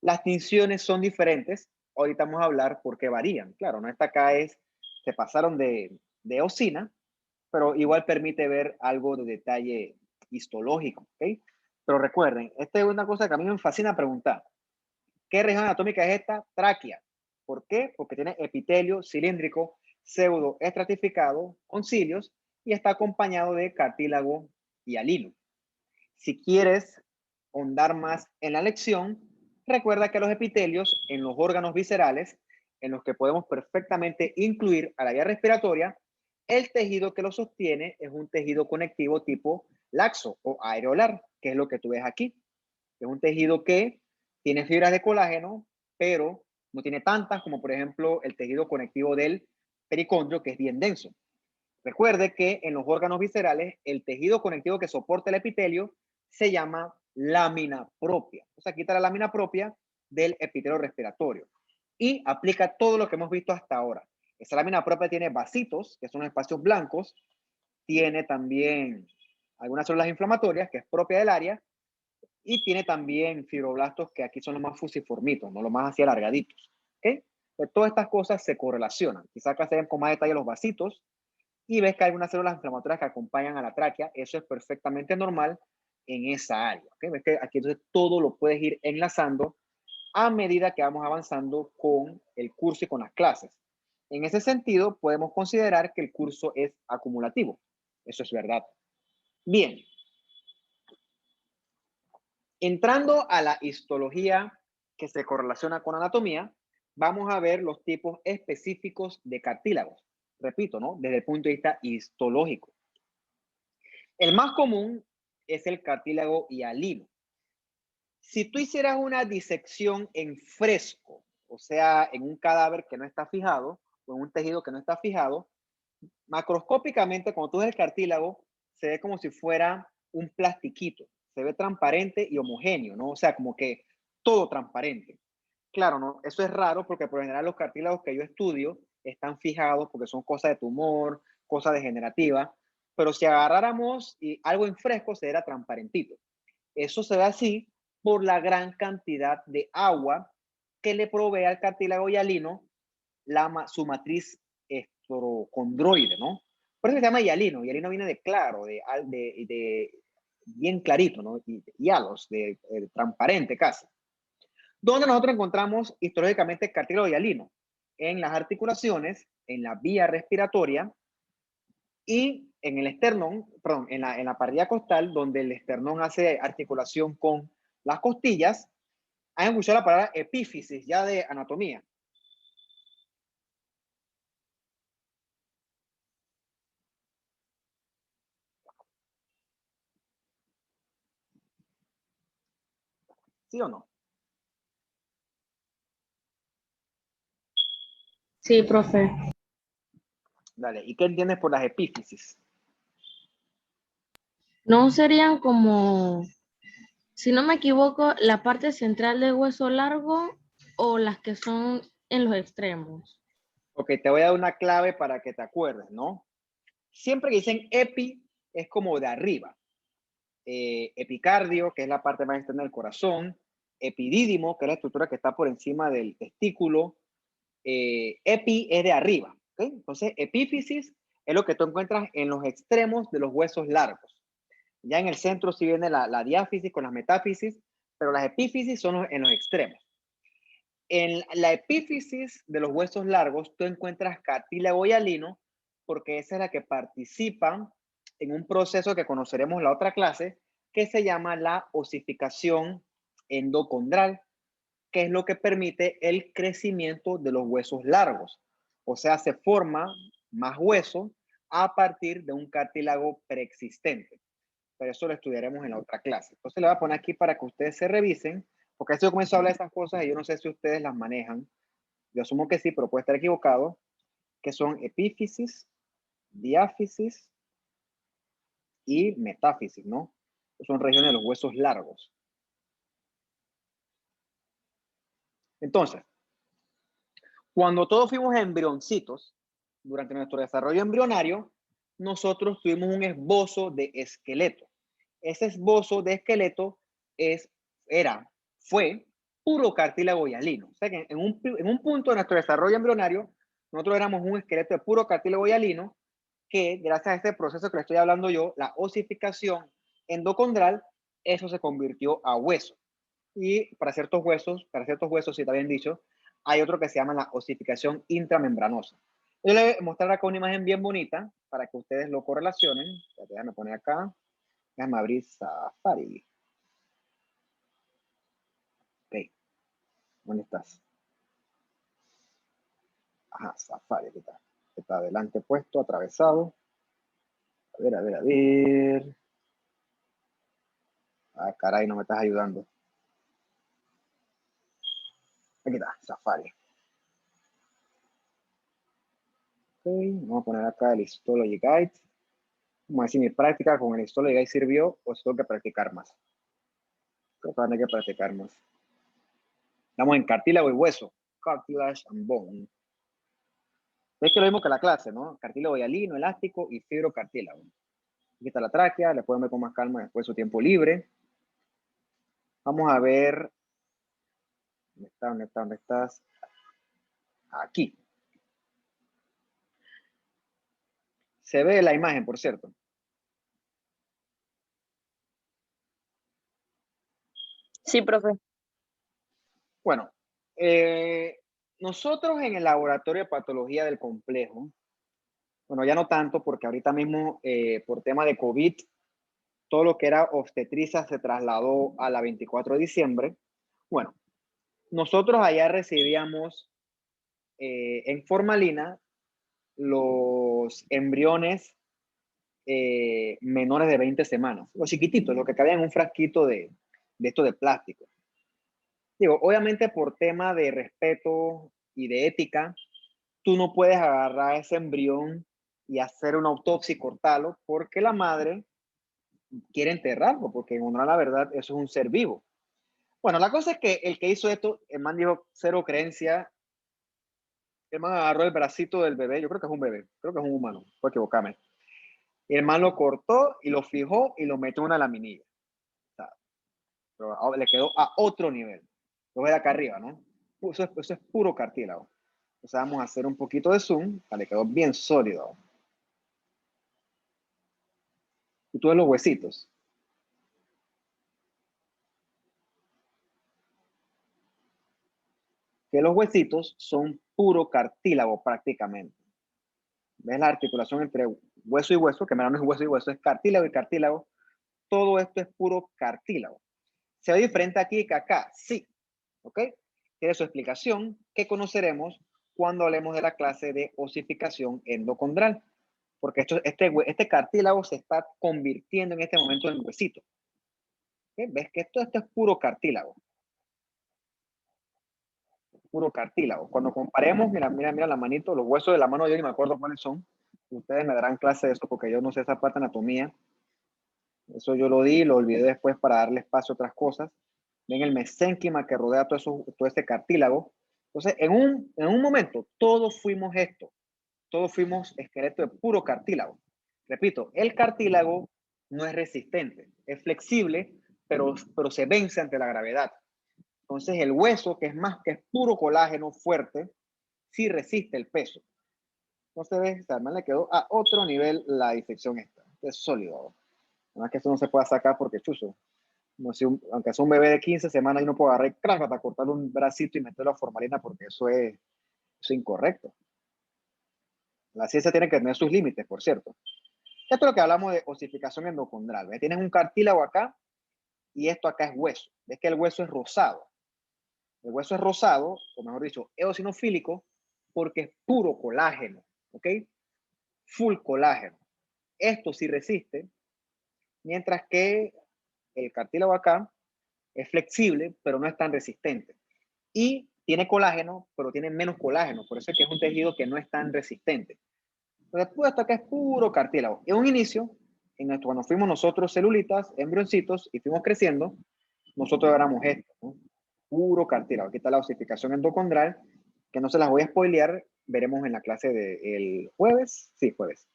S1: Las tinciones son diferentes. Ahorita vamos a hablar por qué varían. Claro, no esta acá se pasaron de eosina, pero igual permite ver algo de detalle histológico, ¿ok? Pero recuerden, esta es una cosa que a mí me fascina preguntar. ¿Qué región anatómica es esta? Tráquea. ¿Por qué? Porque tiene epitelio cilíndrico pseudo estratificado con cilios y está acompañado de cartílago hialino. Si quieres ahondar más en la lección, recuerda que los epitelios en los órganos viscerales, en los que podemos perfectamente incluir a la vía respiratoria, el tejido que lo sostiene es un tejido conectivo tipo laxo o areolar, que es lo que tú ves aquí. Es un tejido que tiene fibras de colágeno, pero no tiene tantas como por ejemplo el tejido conectivo del pericondrio, que es bien denso. Recuerde que en los órganos viscerales, el tejido conectivo que soporta el epitelio se llama lámina propia. O sea, aquí está la lámina propia del epitelio respiratorio y aplica todo lo que hemos visto hasta ahora. Esa lámina propia tiene vasitos, que son espacios blancos, tiene también algunas células inflamatorias, que es propia del área, y tiene también fibroblastos, que aquí son los más fusiformitos, no los más así alargaditos. ¿Okay? Pues todas estas cosas se correlacionan. Quizás acá se ven con más detalle los vasitos, y ves que hay algunas células inflamatorias que acompañan a la tráquea. Eso es perfectamente normal en esa área. ¿Okay? Ves que aquí entonces todo lo puedes ir enlazando a medida que vamos avanzando con el curso y con las clases. En ese sentido, podemos considerar que el curso es acumulativo. Eso es verdad. Bien. Entrando a la histología que se correlaciona con anatomía, vamos a ver los tipos específicos de cartílagos. Repito, ¿no? Desde el punto de vista histológico. El más común es el cartílago hialino. Si tú hicieras una disección en fresco, o sea, en un cadáver que no está fijado, o en un tejido que no está fijado, macroscópicamente, cuando tú ves el cartílago, se ve como si fuera un plastiquito. Se ve transparente y homogéneo, ¿no? O sea, como que todo transparente. Claro, ¿no? Eso es raro porque por lo general los cartílagos que yo estudio están fijados porque son cosas de tumor, cosas degenerativas, pero si agarráramos algo en fresco, se era transparentito. Eso se ve así por la gran cantidad de agua que le provee al cartílago hialino su matriz estrocondroide, ¿no? Por eso se llama hialino. Hialino viene de claro, de bien clarito, ¿no? Y hialos, de transparente casi. ¿Dónde nosotros encontramos histológicamente el cartílago hialino? En las articulaciones, en la vía respiratoria y en el esternón, perdón, en la parrilla costal, donde el esternón hace articulación con las costillas. ¿Han escuchado la palabra epífisis ya de anatomía? ¿Sí o no?
S3: Sí, profe.
S1: Dale, ¿y qué entiendes por las epífisis?
S3: ¿No serían como, si no me equivoco, la parte central del hueso largo o las que son en los extremos?
S1: Ok, te voy a dar una clave para que te acuerdes, ¿no? Siempre que dicen epi, es como de arriba. Epicardio, que es la parte más externa del corazón. Epidídimo, que es la estructura que está por encima del testículo. Epi es de arriba. ¿Okay? Entonces, epífisis es lo que tú encuentras en los extremos de los huesos largos. Ya en el centro sí viene la diáfisis con las metáfisis, pero las epífisis son en los extremos. En la epífisis de los huesos largos, tú encuentras cartílago hialino, porque esa es la que participa en un proceso que conoceremos en la otra clase, que se llama la osificación endocondral, que es lo que permite el crecimiento de los huesos largos. O sea, se forma más hueso a partir de un cartílago preexistente. Pero eso lo estudiaremos en la otra clase. Entonces le voy a poner aquí para que ustedes se revisen, porque yo comienzo a hablar de estas cosas y yo no sé si ustedes las manejan. Yo asumo que sí, pero puede estar equivocado, que son epífisis, diáfisis y metáfisis, ¿no? Son regiones de los huesos largos. Entonces, cuando todos fuimos embrioncitos, durante nuestro desarrollo embrionario, nosotros tuvimos un esbozo de esqueleto. Ese esbozo de esqueleto fue puro cartílago hialino. O sea que en un punto de nuestro desarrollo embrionario, nosotros éramos un esqueleto de puro cartílago hialino que gracias a este proceso que le estoy hablando yo, la osificación endocondral, eso se convirtió a hueso. Y para ciertos huesos, sí está bien dicho, hay otro que se llama la osificación intramembranosa. Yo le voy a mostrar acá una imagen bien bonita para que ustedes lo correlacionen. Déjame poner acá. Déjame abrir Safari. Ok. ¿Dónde estás? Ajá, Safari. Aquí está. Está adelante puesto, atravesado. A ver, a ver, a ver. Ah, caray, no me estás ayudando. Aquí está, Safari. Ok, vamos a poner acá el Histology Guide. Vamos a ver si mi práctica con el Histology Guide sirvió o si tengo que practicar más. Creo que van a tener que practicar más. Estamos en cartílago y hueso. Cartilage and bone. Es que lo mismo que la clase, ¿no? Cartílago hialino, elástico y fibrocartílago. Aquí está la tráquea, le pueden ver con más calma después de su tiempo libre. Vamos a ver. ¿Dónde estás? Aquí. Se ve la imagen, por cierto.
S4: Sí, profe.
S1: Bueno, nosotros en el laboratorio de patología del complejo, bueno, ya no tanto porque ahorita mismo por tema de COVID, todo lo que era obstetricia se trasladó a la 24 de diciembre. Bueno, nosotros allá recibíamos en formalina los embriones menores de 20 semanas, los chiquititos, los que cabían en un frasquito de esto de plástico. Digo, obviamente por tema de respeto y de ética, tú no puedes agarrar ese embrión y hacer una autopsia y cortarlo porque la madre quiere enterrarlo, porque en honor a la verdad eso es un ser vivo. Bueno, la cosa es que el que hizo esto, el man dijo cero creencia, el man agarró el bracito del bebé, yo creo que es un bebé, creo que es un humano, puedo equivocarme. Y el man lo cortó y lo fijó y lo metió en una laminilla. O sea, pero ahora le quedó a otro nivel. Lo ve de acá arriba, ¿no? Eso es puro cartílago. Entonces vamos a hacer un poquito de zoom, le quedó bien sólido. Y tú ves los huesitos. Que los huesitos son puro cartílago prácticamente. ¿Ves la articulación entre hueso y hueso? Que no es hueso y hueso, es cartílago y cartílago. Todo esto es puro cartílago. ¿Se ve diferente aquí que acá? Sí. ¿Ok? Tiene su explicación que conoceremos cuando hablemos de la clase de osificación endocondral. Porque este cartílago se está convirtiendo en este momento en huesito. ¿Okay? ¿Ves que esto es puro cartílago? Puro cartílago. Cuando comparemos, mira la manito, los huesos de la mano, yo ni me acuerdo cuáles son. Ustedes me darán clase de eso porque yo no sé esa parte de anatomía. Eso yo lo di, lo olvidé después para darle espacio a otras cosas. Ven el mesénquima que rodea todo ese cartílago. Entonces, en un momento, todos fuimos esto. Todos fuimos esqueleto de puro cartílago. Repito, el cartílago no es resistente. Es flexible, pero se vence ante la gravedad. Entonces, el hueso, que es puro colágeno fuerte, sí resiste el peso. Entonces, ves, además le quedó a otro nivel la disección esta. Es sólido. Además que esto no se puede sacar porque chuzo. No sé, aunque sea un bebé de 15 semanas, yo no puedo agarrar crack para cortarle un bracito y meterlo a formalina porque eso es incorrecto. La ciencia tiene que tener sus límites, por cierto. Esto es lo que hablamos de osificación endocondral. ¿Ves? Tienes un cartílago acá y esto acá es hueso. Ves que el hueso es rosado. El hueso es rosado, o mejor dicho, eosinofílico, porque es puro colágeno. ¿Ok? Full colágeno. Esto sí resiste, mientras que el cartílago acá es flexible, pero no es tan resistente. Y tiene colágeno, pero tiene menos colágeno. Por eso es que es un tejido que no es tan resistente. Entonces, todo esto acá es puro cartílago. En un inicio, cuando fuimos nosotros celulitas, embrioncitos, y fuimos creciendo, nosotros éramos esto, ¿no? Puro cartílago. Aquí está la osificación endocondral, que no se las voy a spoilear, veremos en la clase del jueves. Sí, jueves.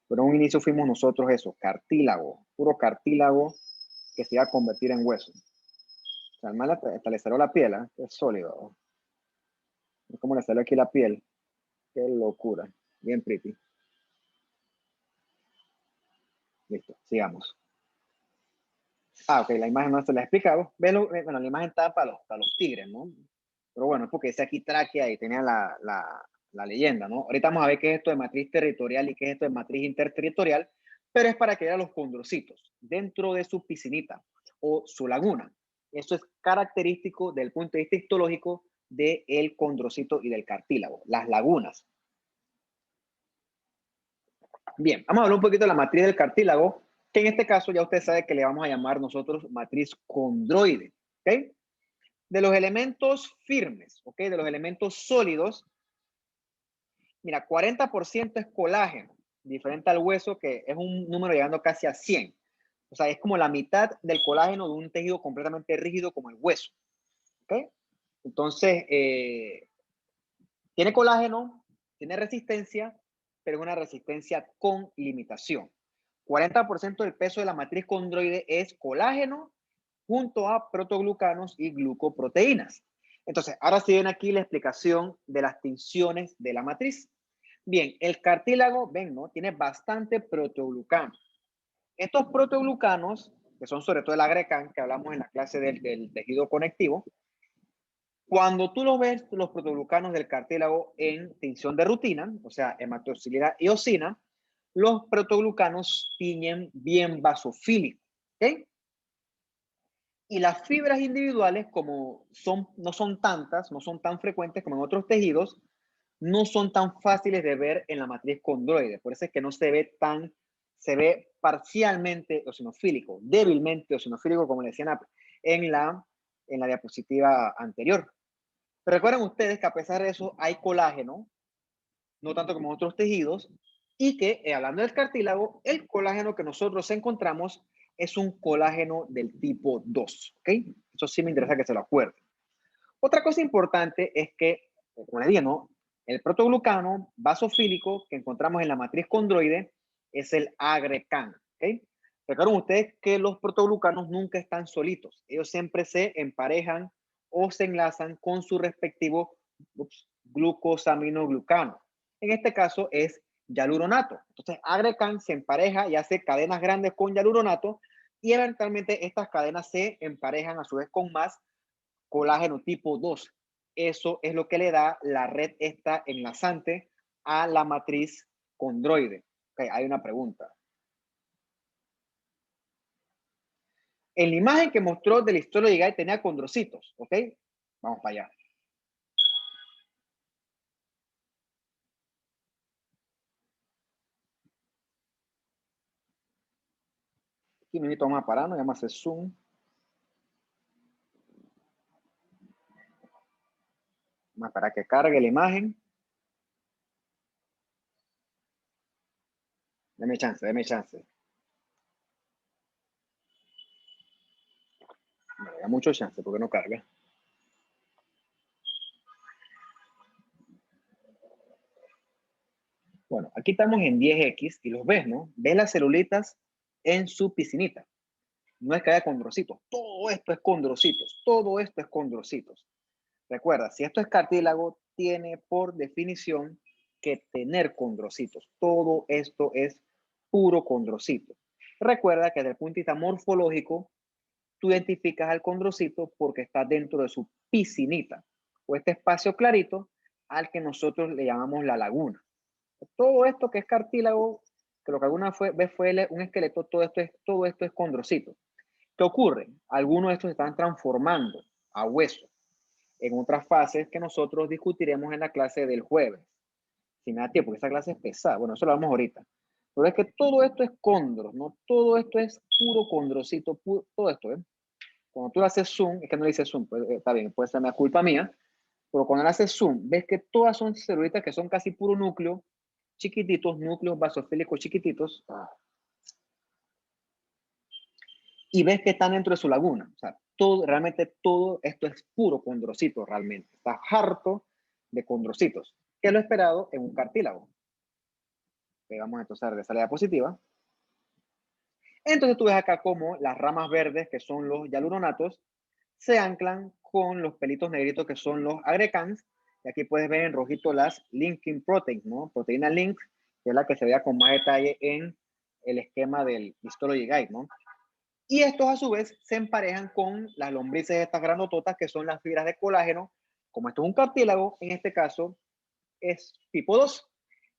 S1: Pero en un inicio fuimos nosotros eso, cartílago, puro cartílago que se iba a convertir en hueso. O sea, además hasta le salió la piel, ¿eh? Es sólido. Es como le salió aquí la piel. Qué locura. Bien pretty. Listo, sigamos. Ok, la imagen no se la he explicado. Bueno, la imagen está para los tigres, ¿no? Pero bueno, es porque dice aquí tráquea y tenía la leyenda, ¿no? Ahorita vamos a ver qué es esto de matriz territorial y qué es esto de matriz interterritorial, pero es para que vean los condrocitos dentro de su piscinita o su laguna. Eso es característico del punto de vista histológico del condrocito y del cartílago, las lagunas. Bien, vamos a hablar un poquito de la matriz del cartílago, que en este caso ya usted sabe que le vamos a llamar nosotros matriz condroide, ¿ok? De los elementos firmes, ¿ok? De los elementos sólidos, mira, 40% es colágeno, diferente al hueso que es un número llegando casi a 100. O sea, es como la mitad del colágeno de un tejido completamente rígido como el hueso, ¿ok? Entonces, tiene colágeno, tiene resistencia, pero es una resistencia con limitación. 40% del peso de la matriz condroide es colágeno junto a protoglucanos y glucoproteínas. Entonces, ahora sí ven aquí la explicación de las tensiones de la matriz. Bien, el cartílago, ven, ¿no? Tiene bastante protoglucano. Estos protoglucanos, que son sobre todo el agrecan, que hablamos en la clase del tejido conectivo, cuando tú lo ves, los protoglucanos del cartílago en tinción de rutina, o sea, hematoxilina y eosina, los protoglucanos tiñen bien vasofílico, ¿ok? Y las fibras individuales, como no son tantas, no son tan frecuentes como en otros tejidos, no son tan fáciles de ver en la matriz condroide. Por eso es que no se ve se ve parcialmente eosinofílico, débilmente eosinofílico, como le decían en la diapositiva anterior. Pero recuerden ustedes que a pesar de eso hay colágeno, no tanto como otros tejidos, y que, hablando del cartílago, el colágeno que nosotros encontramos es un colágeno del tipo 2, ¿ok? Eso sí me interesa que se lo acuerden. Otra cosa importante es que, como les dije, ¿no? El protoglucano vasofílico que encontramos en la matriz condroide es el agrecan, ¿ok? Recuerden ustedes que los protoglucanos nunca están solitos. Ellos siempre se emparejan o se enlazan con su respectivo glucosaminoglucano. En este caso es hialuronato. Entonces, agrecan se empareja y hace cadenas grandes con hialuronato y eventualmente estas cadenas se emparejan a su vez con más colágeno tipo 2. Eso es lo que le da la red esta enlazante a la matriz condroide. Okay, hay una pregunta. En la imagen que mostró del histolo de tenía condrocitos, ¿ok? Vamos para allá. Aquí me vamos a parar, vamos a hacer zoom. Más para que cargue la imagen. Deme chance, deme chance. Me da mucho chance porque no carga. Bueno, aquí estamos en 10X y los ves, ¿no? Ves las celulitas en su piscinita. No es que haya condrocitos. Todo esto es condrocitos. Todo esto es condrocitos. Recuerda, si esto es cartílago, tiene por definición que tener condrocitos. Todo esto es puro condrocito. Recuerda que desde el punto de vista morfológico, tú identificas al condrocito porque está dentro de su piscinita o este espacio clarito al que nosotros le llamamos la laguna. Todo esto que es cartílago, que lo que alguna vez fue un esqueleto, todo esto es condrocito. ¿Qué ocurre? Algunos de estos se están transformando a hueso en otras fases que nosotros discutiremos en la clase del jueves. Si me da tiempo, porque esa clase es pesada. Bueno, eso lo vamos ahorita. Pero es que todo esto es condros, ¿no? Todo esto es puro condrocito, todo esto, ¿eh? Cuando tú le haces zoom, es que no le dices zoom, pues, está bien, puede ser una culpa mía, pero cuando le haces zoom, ves que todas son celulitas que son casi puro núcleo, chiquititos, núcleos basofílicos chiquititos, y ves que están dentro de su laguna. O sea, realmente todo esto es puro condrocito, realmente. Está harto de condrocitos, que es lo esperado en un cartílago. Vamos entonces a regresar a la diapositiva. Entonces tú ves acá como las ramas verdes, que son los hialuronatos, se anclan con los pelitos negritos, que son los agrecans. Y aquí puedes ver en rojito las linking proteins, ¿no? Proteína link, que es la que se vea con más detalle en el esquema del histology guide, ¿no? Y estos a su vez se emparejan con las lombrices estas grandototas, que son las fibras de colágeno. Como esto es un cartílago, en este caso es tipo 2.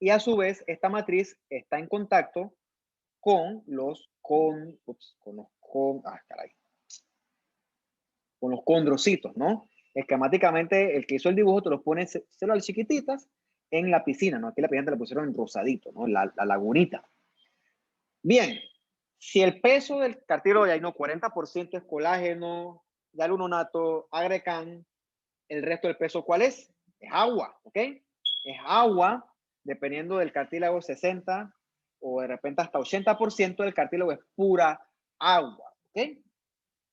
S1: Y a su vez esta matriz está en contacto con los condrocitos, ¿no? Esquemáticamente, el que hizo el dibujo te los pone células chiquititas en la piscina, ¿no? Aquí la piscina te la pusieron en rosadito, ¿no? La lagunita. Bien, si el peso del cartílago de ahí, no, 40% es colágeno, hialuronato, agrecan, el resto del peso, ¿cuál es? Es agua, ¿ok? Es agua, dependiendo del cartílago 60 o de repente hasta 80% del cartílago es pura agua, ¿ok?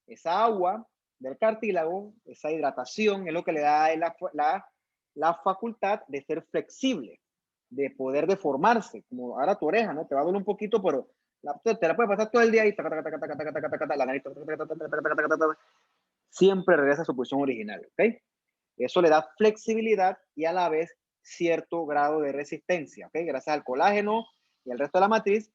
S1: Esa agua del cartílago, esa hidratación es lo que le da la facultad de ser flexible, de poder deformarse, como ahora tu oreja, ¿no? Te va a doler un poquito, pero te la puedes pasar todo el día y la nariz siempre regresa a su posición original, ¿ok? Eso le da flexibilidad y a la vez cierto grado de resistencia, ¿ok? Gracias al colágeno y al resto de la matriz,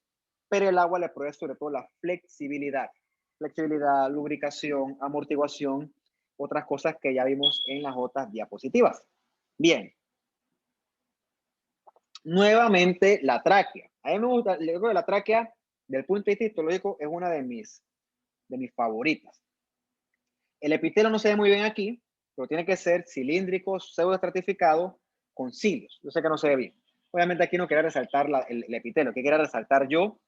S1: pero el agua le provee sobre todo la flexibilidad. Flexibilidad, lubricación, amortiguación, otras cosas que ya vimos en las otras diapositivas. Bien. Nuevamente, la tráquea. A mí me gusta, le digo que la tráquea, del punto de vista histológico, es una de mis favoritas. El epitelio no se ve muy bien aquí, pero tiene que ser cilíndrico, pseudoestratificado, con cilios. Yo sé que no se ve bien. Obviamente aquí no quería resaltar el epitelio, que quería resaltar yo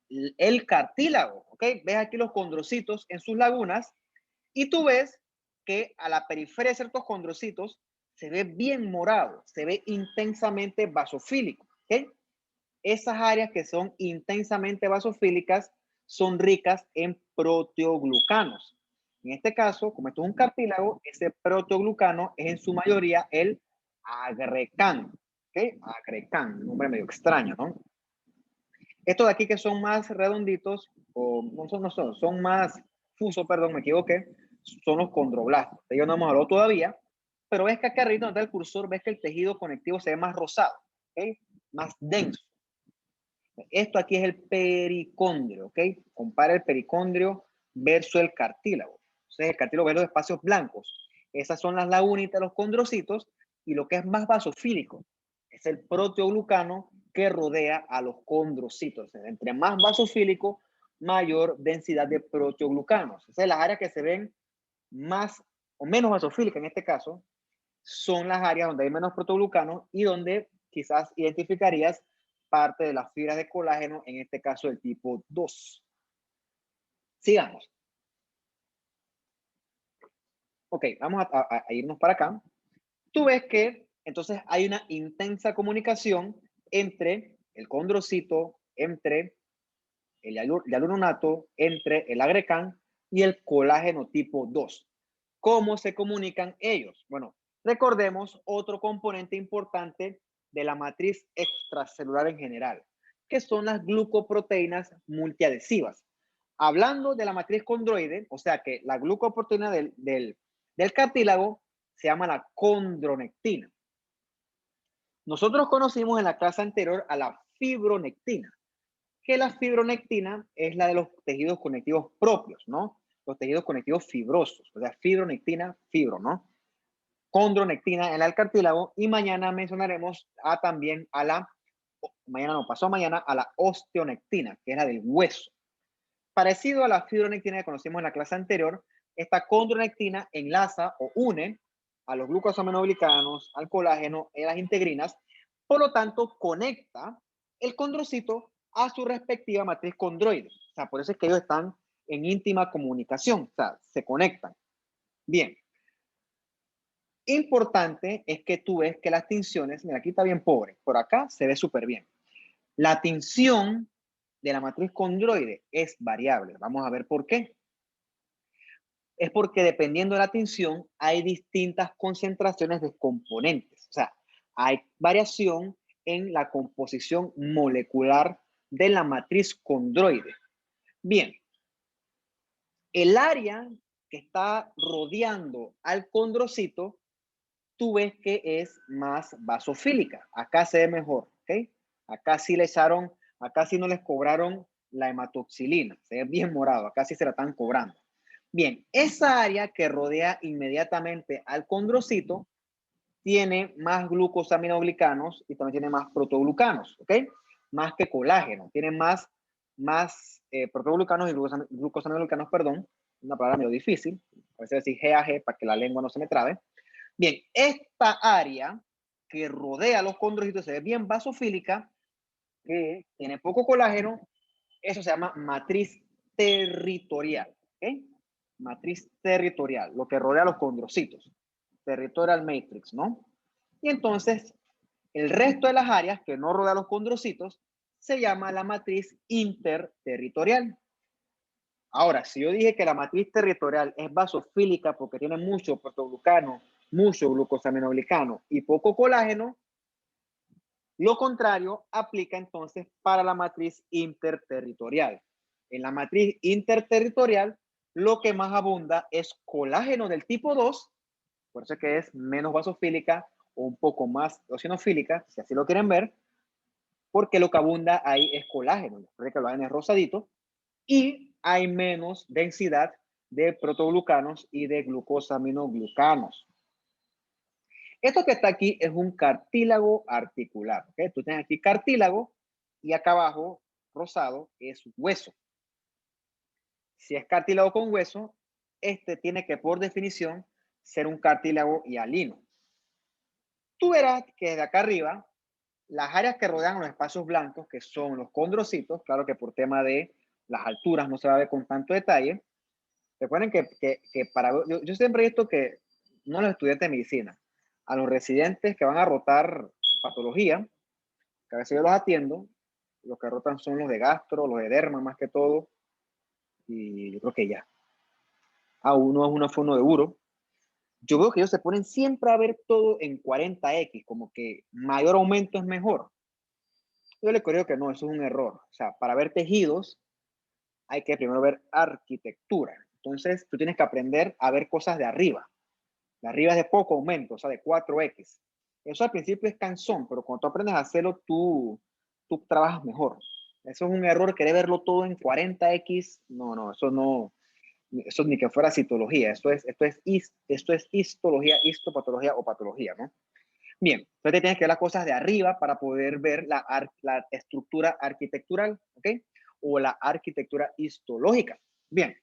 S1: el cartílago, ¿ok? Ves aquí los condrocitos en sus lagunas y tú ves que a la periferia de ciertos condrocitos se ve bien morado, se ve intensamente basofílico, ¿ok? Esas áreas que son intensamente basofílicas son ricas en proteoglucanos. En este caso, como esto es un cartílago, ese proteoglucano es en su mayoría el agrecan. ¿Ok? Agrecan, un nombre medio extraño, ¿no? Estos de aquí que son más redonditos o son más fusos, perdón, me equivoqué, son los condroblastos. De ellos no hemos hablado todavía, pero ves que acá arriba donde está el cursor, ves que el tejido conectivo se ve más rosado, ¿ok? Más denso. Esto aquí es el pericondrio, ¿ok? Compara el pericondrio versus el cartílago. Entonces, el cartílago ve los espacios blancos. Esas son las lagunitas de los condrocitos, y lo que es más basofílico es el proteoglucano que rodea a los condrocitos. Entre más basofílico, mayor densidad de proteoglucanos. Esas son las áreas que se ven más o menos basofílicas en este caso, son las áreas donde hay menos proteoglucanos y donde quizás identificarías parte de las fibras de colágeno, en este caso del tipo 2. Sigamos. Ok, vamos a irnos para acá. Tú ves que entonces hay una intensa comunicación entre el condrocito, entre el hialuronato, entre el agrecan y el colágeno tipo 2. ¿Cómo se comunican ellos? Bueno, recordemos otro componente importante de la matriz extracelular en general, que son las glucoproteínas multiadhesivas. Hablando de la matriz condroide, o sea que la glucoproteína del cartílago se llama la condronectina. Nosotros conocimos en la clase anterior a la fibronectina, que la fibronectina es la de los tejidos conectivos propios, ¿no? Los tejidos conectivos fibrosos, o sea, fibronectina, fibro, ¿no? Condronectina en el cartílago, y mañana mencionaremos también a la, pasó mañana, a la osteonectina, que es la del hueso. Parecido a la fibronectina que conocimos en la clase anterior, esta condronectina enlaza o une a los glucosaminoglicanos, al colágeno y a las integrinas, por lo tanto conecta el condrocito a su respectiva matriz condroide. O sea, por eso es que ellos están en íntima comunicación, o sea, se conectan. Bien. Importante es que tú ves que las tinciones, mira, aquí está bien pobre, por acá se ve súper bien. La tinción de la matriz condroide es variable. Vamos a ver por qué. Es porque dependiendo de la tinción hay distintas concentraciones de componentes. O sea, hay variación en la composición molecular de la matriz condroide. Bien, el área que está rodeando al condrocito, tú ves que es más basofílica. Acá se ve mejor, ¿ok? Acá sí le echaron, acá sí no les cobraron la hematoxilina. Se ve bien morado, acá sí se la están cobrando. Bien, esa área que rodea inmediatamente al condrocito tiene más glucosaminoglicanos y también tiene más protoglucanos, ¿ok? Más que colágeno, tiene más protoglucanos y glucosaminoglicanos, perdón, una palabra medio difícil, a veces decir GAG para que la lengua no se me trabe. Bien, esta área que rodea los condrocitos se ve bien basofílica, que tiene poco colágeno, eso se llama matriz territorial, ¿ok? Matriz territorial, lo que rodea los condrocitos, territorial matrix, ¿no? Y entonces, el resto de las áreas que no rodea los condrocitos se llama la matriz interterritorial. Ahora, si yo dije que la matriz territorial es basofílica porque tiene mucho protoglucano, mucho glucosaminoglicano y poco colágeno, lo contrario aplica entonces para la matriz interterritorial. En la matriz interterritorial, lo que más abunda es colágeno del tipo 2, por eso es que es menos basofílica o un poco más eosinofílica, si así lo quieren ver, porque lo que abunda ahí es colágeno. Recuerden que el colágeno es rosadito, y hay menos densidad de protoglucanos y de glucosaminoglucanos. Esto que está aquí es un cartílago articular. ¿Okay? Tú tienes aquí cartílago y acá abajo, rosado, es hueso. Si es cartílago con hueso, este tiene que, por definición, ser un cartílago hialino. Tú verás que desde acá arriba, las áreas que rodean los espacios blancos, que son los condrocitos, claro que por tema de las alturas no se va a ver con tanto detalle. Recuerden que para yo siempre he visto que no los estudiantes de medicina, a los residentes que van a rotar patología, que a veces yo los atiendo, los que rotan son los de gastro, los de derma más que todo, y yo creo que ya. Uno fue uno de uro. Yo veo que ellos se ponen siempre a ver todo en 40x, como que mayor aumento es mejor. Yo le creo que no, eso es un error. O sea, para ver tejidos hay que primero ver arquitectura. Entonces, tú tienes que aprender a ver cosas de arriba. De arriba es de poco aumento, o sea, de 4x. Eso al principio es cansón, pero cuando tú aprendes a hacerlo, tú trabajas mejor. Eso es un error, querer verlo todo en 40x. No, eso no, eso ni que fuera citología. Esto es histología, histopatología o patología, ¿no? Bien, entonces tienes que ver las cosas de arriba para poder ver la estructura arquitectural, ¿ok? O la arquitectura histológica. Bien,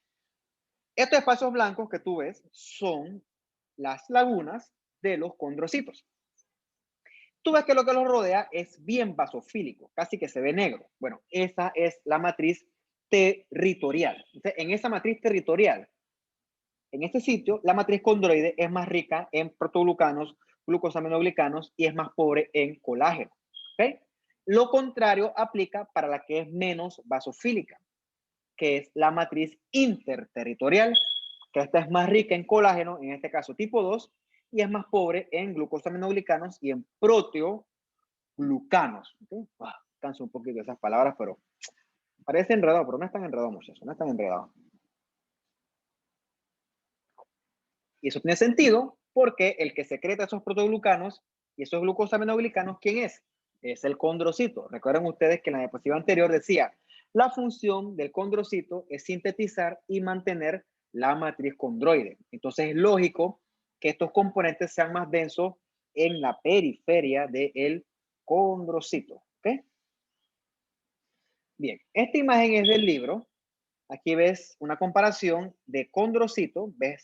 S1: estos espacios blancos que tú ves son las lagunas de los condrocitos. Tú ves que lo que los rodea es bien basofílico, casi que se ve negro. Bueno, esa es la matriz territorial. Entonces, en esa matriz territorial, en este sitio, la matriz condroide es más rica en protoglucanos, glucosaminoglicanos y es más pobre en colágeno. ¿Okay? Lo contrario aplica para la que es menos basofílica, que es la matriz interterritorial, que esta es más rica en colágeno, en este caso tipo 2, y es más pobre en glucosaminoglicanos y en proteoglucanos. ¿Okay? Canso un poquito de esas palabras, pero parece enredado, pero no es tan enredado, muchachos, no es tan enredado. Y eso tiene sentido porque el que secreta esos protoglucanos y esos glucosaminoglicanos, ¿quién es? Es el condrocito. Recuerden ustedes que en la diapositiva anterior decía, la función del condrocito es sintetizar y mantener la matriz condroide. Entonces es lógico que estos componentes sean más densos en la periferia del condrocito. ¿Okay? Bien, esta imagen es del libro. Aquí ves una comparación de condrocito, ves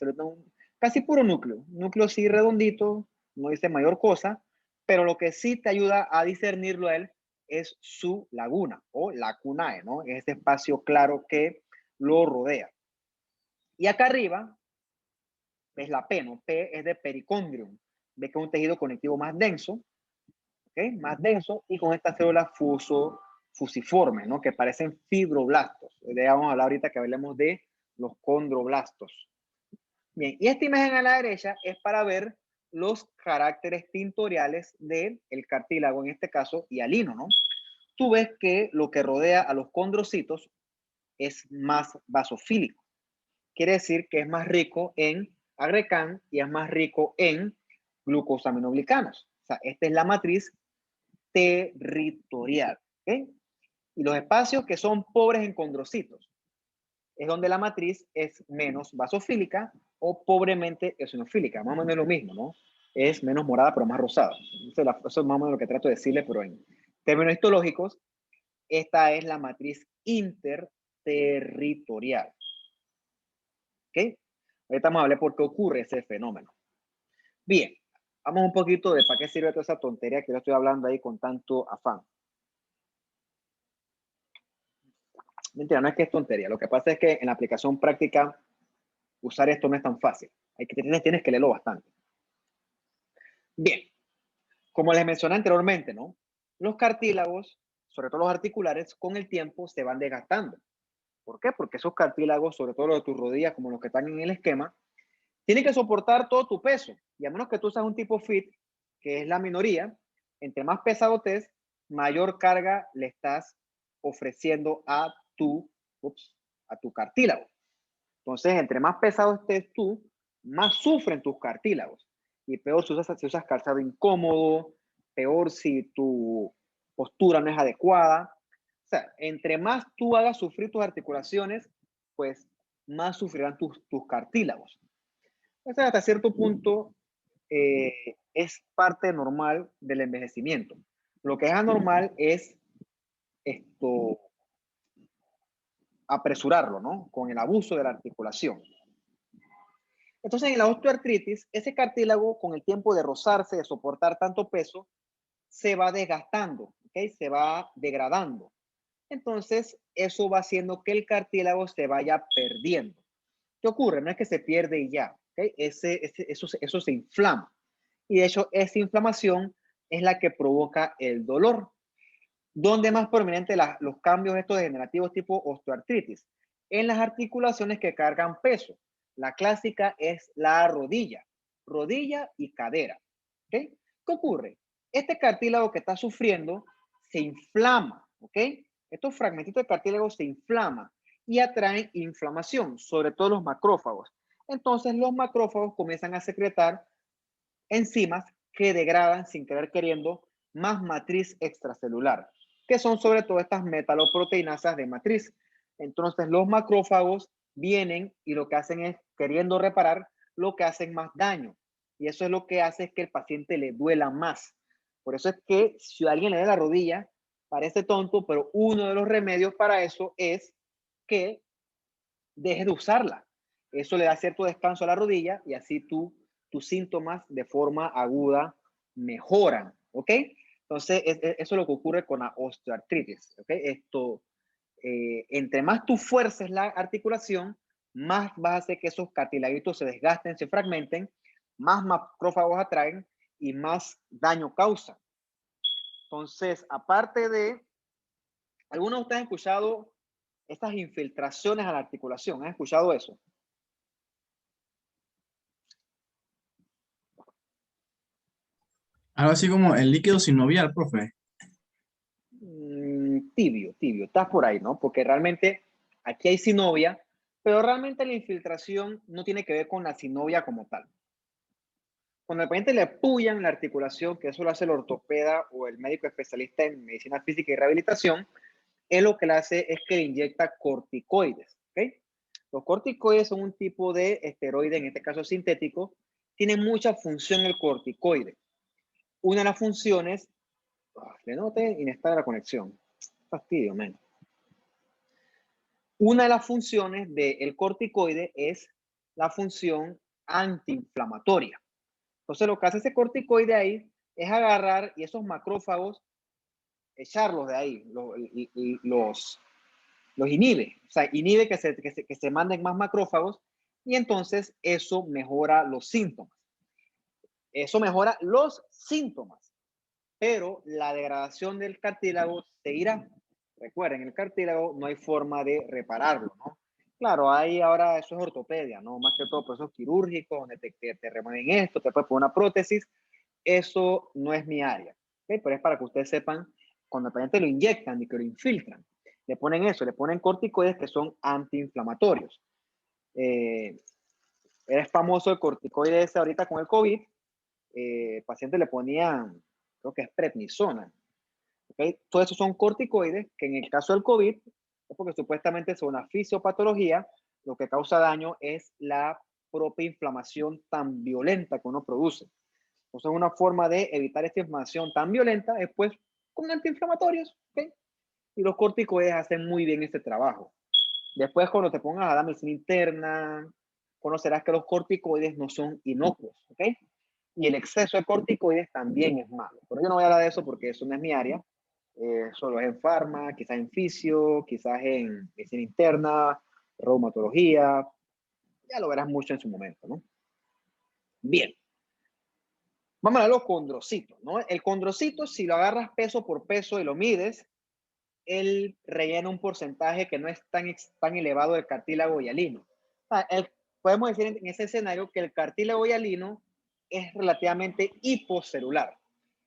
S1: casi puro núcleo sí redondito, no dice mayor cosa, pero lo que sí te ayuda a discernirlo a él es su laguna o lacunae, ¿no? Es este espacio claro que lo rodea. Y acá arriba ves la P, ¿no? P es de pericondrium, ves que es un tejido conectivo más denso, ¿ok? Más denso y con esta célula fusiforme, ¿no? Que parecen fibroblastos. Vamos a hablar ahorita que hablemos de los condroblastos. Bien, y esta imagen a la derecha es para ver los caracteres tintoriales del cartílago, en este caso hialino, ¿no? Tú ves que lo que rodea a los condrocitos es más basofílico. Quiere decir que es más rico en agrecan y es más rico en glucosaminoglicanos. O sea, esta es la matriz territorial. ¿Okay? Y los espacios que son pobres en condrocitos es donde la matriz es menos basofílica o pobremente eosinofílica. Más o menos lo mismo, ¿no? Es menos morada, pero más rosada. Eso es más o menos lo que trato de decirle, pero en términos histológicos, esta es la matriz interterritorial. ¿Ok? Ahorita vamos a hablar por qué ocurre ese fenómeno. Bien, vamos un poquito de para qué sirve toda esa tontería que yo estoy hablando ahí con tanto afán. Mentira, no es que es tontería. Lo que pasa es que en la aplicación práctica usar esto no es tan fácil. Tienes que leerlo bastante. Bien, como les mencioné anteriormente, ¿no? Los cartílagos, sobre todo los articulares, con el tiempo se van desgastando. ¿Por qué? Porque esos cartílagos, sobre todo los de tus rodillas, como los que están en el esquema, tienen que soportar todo tu peso. Y a menos que tú seas un tipo fit, que es la minoría, entre más pesado estés, mayor carga le estás ofreciendo a tu cartílago. Entonces, entre más pesado estés tú, más sufren tus cartílagos. Y peor si usas calzado incómodo, peor si tu postura no es adecuada. O sea, entre más tú hagas sufrir tus articulaciones, pues más sufrirán tus cartílagos. Entonces, hasta cierto punto, es parte normal del envejecimiento. Lo que es anormal es apresurarlo, ¿no? Con el abuso de la articulación. Entonces, en la osteoartritis, ese cartílago, con el tiempo de rozarse, de soportar tanto peso, se va desgastando, ¿ok? Se va degradando. Entonces, eso va haciendo que el cartílago se vaya perdiendo. ¿Qué ocurre? No es que se pierde y ya, ¿ok? Eso se inflama. Y de hecho, esa inflamación es la que provoca el dolor. ¿Dónde más prominente los cambios estos degenerativos tipo osteoartritis? En las articulaciones que cargan peso. La clásica es la rodilla y cadera. ¿Okay? ¿Qué ocurre? Este cartílago que está sufriendo se inflama. ¿Ok? Estos fragmentitos de cartílago se inflaman y atraen inflamación, sobre todo los macrófagos. Entonces los macrófagos comienzan a secretar enzimas que degradan sin querer queriendo más matriz extracelular, que son sobre todo estas metaloproteinasas de matriz. Entonces los macrófagos vienen y lo que hacen es, queriendo reparar, lo que hacen más daño. Y eso es lo que hace que el paciente le duela más. Por eso es que si a alguien le da la rodilla, parece tonto, pero uno de los remedios para eso es que dejes de usarla. Eso le da cierto descanso a la rodilla y así tus síntomas de forma aguda mejoran, ¿ok? Entonces, eso es lo que ocurre con la osteoartritis, ¿ok? Entre más tú fuerces la articulación, más vas a hacer que esos cartilagitos se desgasten, se fragmenten, más macrófagos atraen y más daño causan. Entonces, aparte de, ¿algunos de ustedes han escuchado estas infiltraciones a la articulación? ¿Han escuchado eso?
S5: Algo así como el líquido sinovial, profe.
S1: Tibio, estás por ahí, ¿no? Porque realmente aquí hay sinovia, pero realmente la infiltración no tiene que ver con la sinovia como tal. Cuando de repente le apoyan la articulación, que eso lo hace el ortopeda o el médico especialista en medicina física y rehabilitación, él lo que le hace es que le inyecta corticoides, ¿ok? Los corticoides son un tipo de esteroide, en este caso sintético, tiene mucha función el corticoide. Una de las funciones, le noté inestable la conexión, fastidio, man. Una de las funciones del corticoide es la función antiinflamatoria. Entonces lo que hace ese corticoide ahí es agarrar y esos macrófagos, echarlos de ahí, los inhibe, o sea, inhibe que se manden más macrófagos y entonces eso mejora los síntomas. Eso mejora los síntomas, pero la degradación del cartílago seguirá. Recuerden, el cartílago no hay forma de repararlo, ¿no? Claro, hay ahora, eso es ortopedia, ¿no? Más que todo procesos quirúrgicos, donde te remueven esto, te puedes poner una prótesis. Eso no es mi área, ¿ok? Pero es para que ustedes sepan, cuando el paciente lo inyectan y que lo infiltran, le ponen eso, le ponen corticoides que son antiinflamatorios. Era famoso el corticoide ese ahorita con el COVID. El paciente le ponían, creo que es prednisona. ¿Okay? Todo eso son corticoides que en el caso del COVID, es porque supuestamente son una fisiopatología, lo que causa daño es la propia inflamación tan violenta que uno produce. Entonces, una forma de evitar esta inflamación tan violenta es pues con antiinflamatorios, ¿okay? Y los corticoides hacen muy bien este trabajo. Después, cuando te pongas a la medicina interna, conocerás que los corticoides no son inocuos, ¿ok? Y el exceso de corticoides también es malo. Pero yo no voy a hablar de eso porque eso no es mi área. Solo es en farma, quizás en fisio, quizás en medicina interna, reumatología. Ya lo verás mucho en su momento, ¿no? Bien. Vamos a los condrocitos, ¿no? El condrocito, si lo agarras peso por peso y lo mides, él rellena un porcentaje que no es tan elevado del cartílago hialino. Podemos decir en ese escenario que el cartílago hialino es relativamente hipocelular.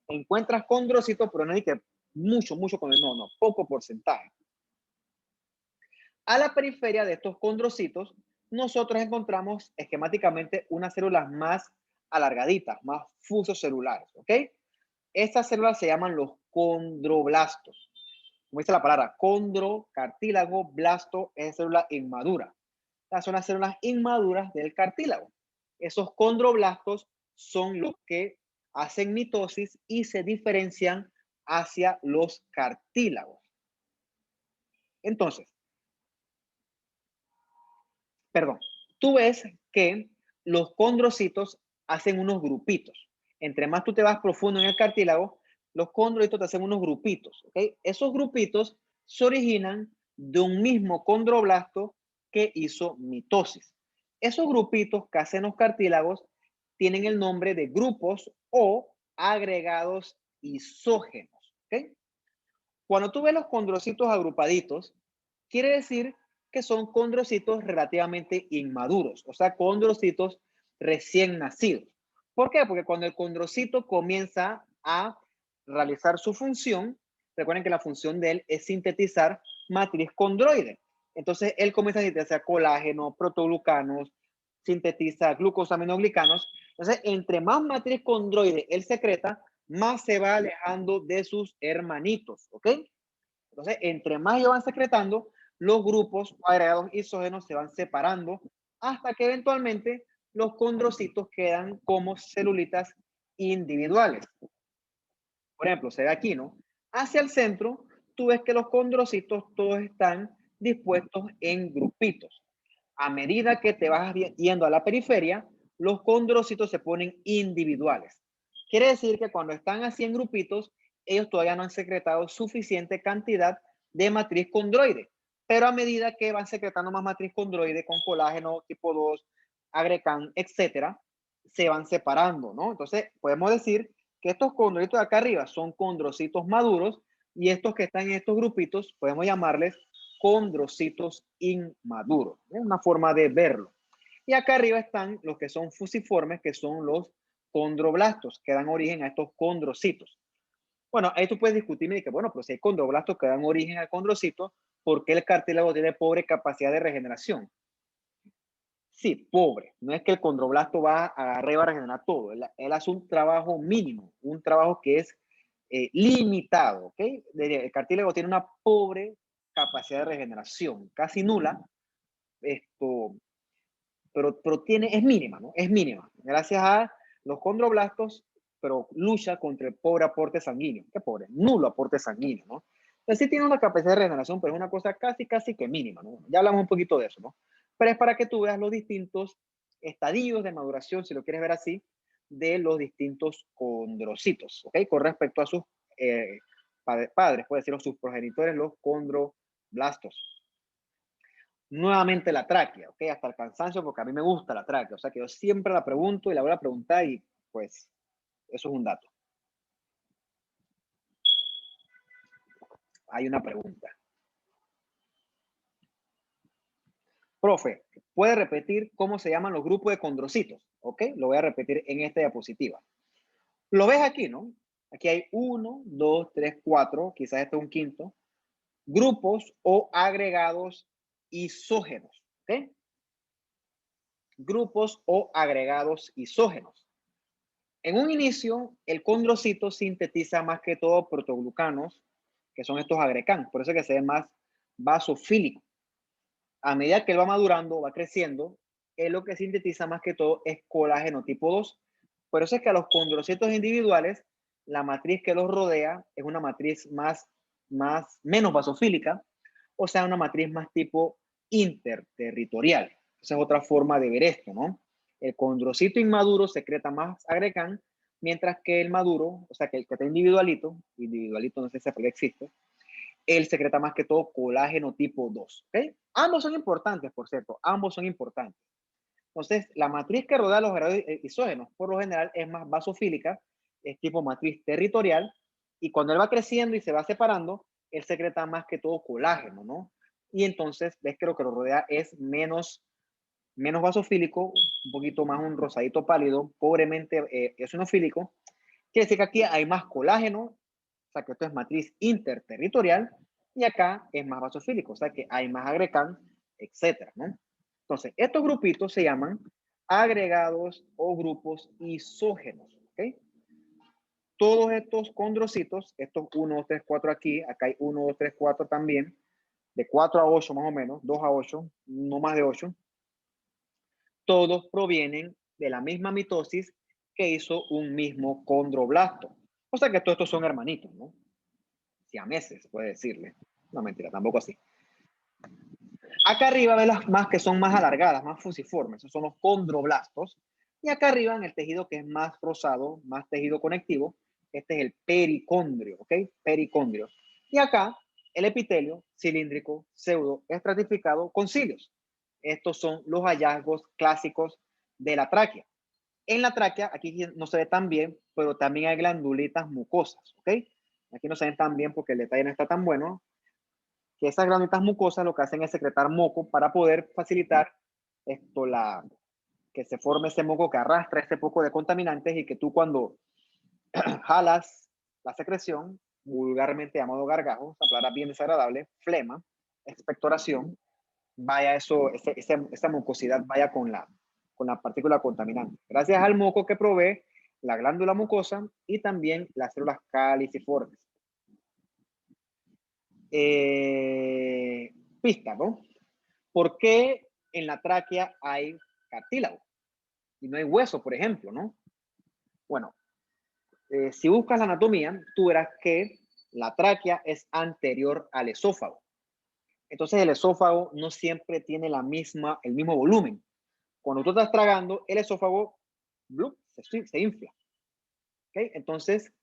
S1: Encuentras condrocitos, pero no hay que mucho, poco porcentaje. A la periferia de estos condrocitos, nosotros encontramos esquemáticamente unas células más alargaditas, más fusocelulares, ¿ok? Estas células se llaman los condroblastos. Como dice la palabra, condro, cartílago, blasto, es célula inmadura. Estas son las células inmaduras del cartílago. Esos condroblastos son los que hacen mitosis y se diferencian hacia los cartílagos. Entonces, tú ves que los condrocitos hacen unos grupitos. Entre más tú te vas profundo en el cartílago, los condrocitos te hacen unos grupitos, ¿ok? Esos grupitos se originan de un mismo condroblasto que hizo mitosis. Esos grupitos que hacen los cartílagos tienen el nombre de grupos o agregados isógenos, ¿ok? Cuando tú ves los condrocitos agrupaditos, quiere decir que son condrocitos relativamente inmaduros, o sea, condrocitos recién nacidos. ¿Por qué? Porque cuando el condrocito comienza a realizar su función, recuerden que la función de él es sintetizar matriz condroide. Entonces, él comienza a sintetizar colágeno, protoglucanos, sintetiza glucosaminoglicanos. Entonces, entre más matriz condroide él secreta, más se va alejando de sus hermanitos, ¿ok? Entonces, entre más ellos van secretando, los grupos agregados isógenos se van separando hasta que eventualmente los condrocitos quedan como celulitas individuales. Por ejemplo, se ve aquí, ¿no? Hacia el centro, tú ves que los condrocitos todos están dispuestos en grupitos. A medida que te vas yendo a la periferia, los condrocitos se ponen individuales. Quiere decir que cuando están así en grupitos, ellos todavía no han secretado suficiente cantidad de matriz condroide. Pero a medida que van secretando más matriz condroide con colágeno tipo 2, agrecan, etcétera, se van separando, ¿no? Entonces, podemos decir que estos condrocitos de acá arriba son condrocitos maduros y estos que están en estos grupitos, podemos llamarles condrocitos inmaduros. Es una forma de verlo. Y acá arriba están los que son fusiformes, que son los condroblastos, que dan origen a estos condrocitos. Bueno, ahí tú puedes discutirme y que, bueno, pues si hay condroblastos que dan origen a condrocitos, ¿por qué el cartílago tiene pobre capacidad de regeneración? Sí, pobre. No es que el condroblasto va a agarrar y va a regenerar todo. Él hace un trabajo mínimo, un trabajo que es limitado, ¿ok? El cartílago tiene una pobre capacidad de regeneración, casi nula, pero es mínima, ¿no? Es mínima. Gracias a los condroblastos, pero lucha contra el pobre aporte sanguíneo. ¿Qué pobre? Nulo aporte sanguíneo, ¿no? Entonces sí tiene una capacidad de regeneración, pero es una cosa casi que mínima, ¿no? Ya hablamos un poquito de eso, ¿no? Pero es para que tú veas los distintos estadios de maduración, si lo quieres ver así, de los distintos condrocitos, ¿ok? Con respecto a sus padres, puede decir, sus progenitores, los condroblastos. Nuevamente la tráquea, ¿ok? Hasta el cansancio, porque a mí me gusta la tráquea, o sea que yo siempre la pregunto y la voy a preguntar y pues eso es un dato. Hay una pregunta. Profe, ¿puede repetir cómo se llaman los grupos de condrocitos? ¿Ok? Lo voy a repetir en esta diapositiva. Lo ves aquí, ¿no? Aquí hay 1, 2, 3, 4, quizás este es un quinto. Grupos o agregados isógenos, ¿ok? Grupos o agregados isógenos. En un inicio, el condrocito sintetiza más que todo protoglucanos, que son estos agrecan, por eso es que se ve más vasofílico. A medida que él va madurando, va creciendo, él lo que sintetiza más que todo es colágeno tipo 2. Por eso es que a los condrocitos individuales, la matriz que los rodea es una matriz menos vasofílica, o sea, una matriz más tipo interterritorial. Esa es otra forma de ver esto, ¿no? El condrocito inmaduro secreta más agrecan, mientras que el maduro, o sea, que el que está individualito no sé si por qué existe, él secreta más que todo colágeno tipo 2. ¿Okay? Ambos son importantes, por cierto, ambos son importantes. Entonces, la matriz que rodea los agregados isógenos, por lo general, es más vasofílica, es tipo matriz territorial, y cuando él va creciendo y se va separando, él secreta más que todo colágeno, ¿no? Y entonces, ves que lo que lo rodea es menos vasofílico, un poquito más un rosadito pálido, pobremente eosinofílico. Quiere decir que aquí hay más colágeno, o sea que esto es matriz interterritorial, y acá es más vasofílico, o sea que hay más agrecan, etcétera, ¿no? Entonces, estos grupitos se llaman agregados o grupos isógenos, ¿ok? Todos estos condrocitos, estos 1, 2, 3, 4 aquí, acá hay 1, 2, 3, 4 también, de 4 a 8 más o menos, 2 a 8, no más de 8, todos provienen de la misma mitosis que hizo un mismo condroblasto. O sea que todos estos son hermanitos, ¿no? Siameses, puede decirle. No, mentira, tampoco así. Acá arriba ven las más que son más alargadas, más fusiformes. Esos son los condroblastos. Y acá arriba en el tejido que es más rosado, más tejido conectivo, este es el pericondrio, ¿ok? Pericondrio. Y acá el epitelio cilíndrico, pseudo, estratificado con cilios. Estos son los hallazgos clásicos de la tráquea. En la tráquea, aquí no se ve tan bien, pero también hay glandulitas mucosas, ¿ok? Aquí no se ven tan bien porque el detalle no está tan bueno. Que esas glandulitas mucosas lo que hacen es secretar moco para poder facilitar que se forme ese moco que arrastra ese poco de contaminantes y que tú cuando jalas la secreción, vulgarmente llamado gargajo, esa palabra bien desagradable, flema, expectoración, vaya esa mucosidad vaya con la partícula contaminante. Gracias al moco que provee la glándula mucosa y también las células caliciformes. Pista, ¿no? ¿Por qué en la tráquea hay cartílago y no hay hueso, por ejemplo, ¿no? Bueno, si buscas la anatomía, tú verás que la tráquea es anterior al esófago. Entonces el esófago no siempre tiene el mismo volumen. Cuando tú estás tragando, el esófago se infla. ¿Okay? Entonces,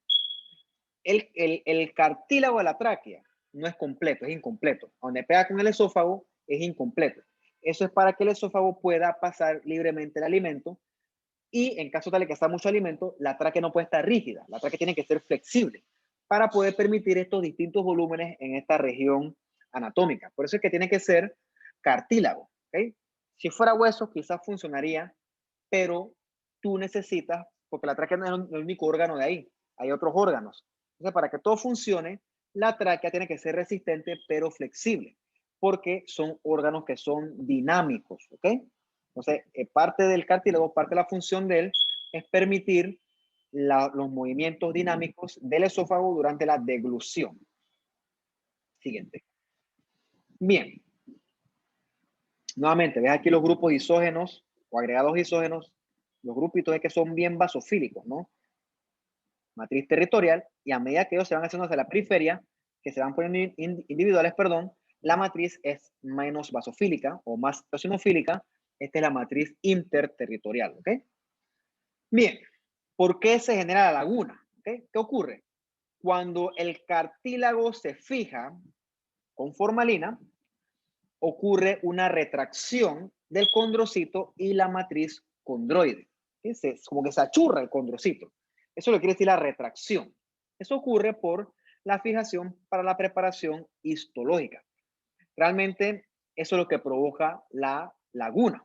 S1: el cartílago de la tráquea no es completo, es incompleto. Donde pega con el esófago es incompleto. Eso es para que el esófago pueda pasar libremente el alimento y en caso tal de que sea mucho alimento, la tráquea no puede estar rígida. La tráquea tiene que ser flexible para poder permitir estos distintos volúmenes en esta región anatómica. Por eso es que tiene que ser cartílago. ¿Okay? Si fuera hueso, quizás funcionaría, pero tú necesitas, porque la tráquea no es el único órgano de ahí, hay otros órganos. Entonces, para que todo funcione, la tráquea tiene que ser resistente, pero flexible, porque son órganos que son dinámicos, ¿ok? Entonces, parte del cartílago, parte de la función de él, es permitir los movimientos dinámicos del esófago durante la deglución. Siguiente. Bien. Nuevamente, ves aquí los grupos isógenos o agregados isógenos, los grupitos es que son bien basofílicos, ¿no? Matriz territorial, y a medida que ellos se van haciendo hacia la periferia, que se van poniendo individuales, perdón, la matriz es menos basofílica o más eosinofílica. Esta es la matriz interterritorial, ¿ok? Bien, ¿por qué se genera la laguna? ¿Okay? ¿Qué ocurre? Cuando el cartílago se fija con formalina, ocurre una retracción del condrocito y la matriz condroide. Es como que se achurra el condrocito. Eso lo quiere decir la retracción. Eso ocurre por la fijación para la preparación histológica. Realmente eso es lo que provoca la laguna.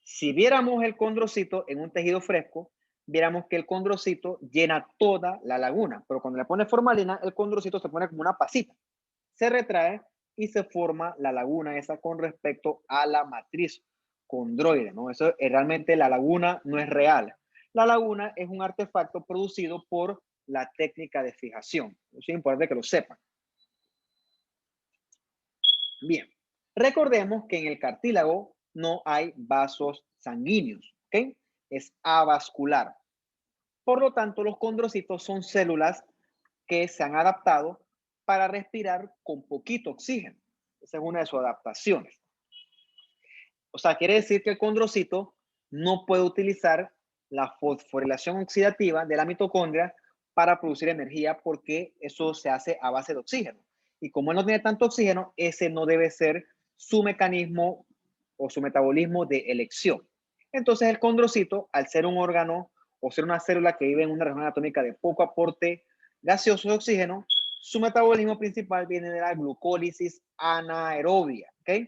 S1: Si viéramos el condrocito en un tejido fresco, viéramos que el condrocito llena toda la laguna, pero cuando le pones formalina, el condrocito se pone como una pasita, se retrae y se forma la laguna esa con respecto a la matriz condroide, ¿no? Eso realmente la laguna no es real. La laguna es un artefacto producido por la técnica de fijación. Es importante que lo sepan. Bien, recordemos que en el cartílago no hay vasos sanguíneos, ¿ok? Es avascular. Por lo tanto, los condrocitos son células que se han adaptado para respirar con poquito oxígeno. Esa es una de sus adaptaciones. O sea, quiere decir que el condrocito no puede utilizar la fosforilación oxidativa de la mitocondria para producir energía porque eso se hace a base de oxígeno. Y como él no tiene tanto oxígeno, ese no debe ser su mecanismo o su metabolismo de elección. Entonces el condrocito, al ser un órgano o ser una célula que vive en una región anatómica de poco aporte gaseoso de oxígeno, su metabolismo principal viene de la glucólisis anaerobia, ¿ok?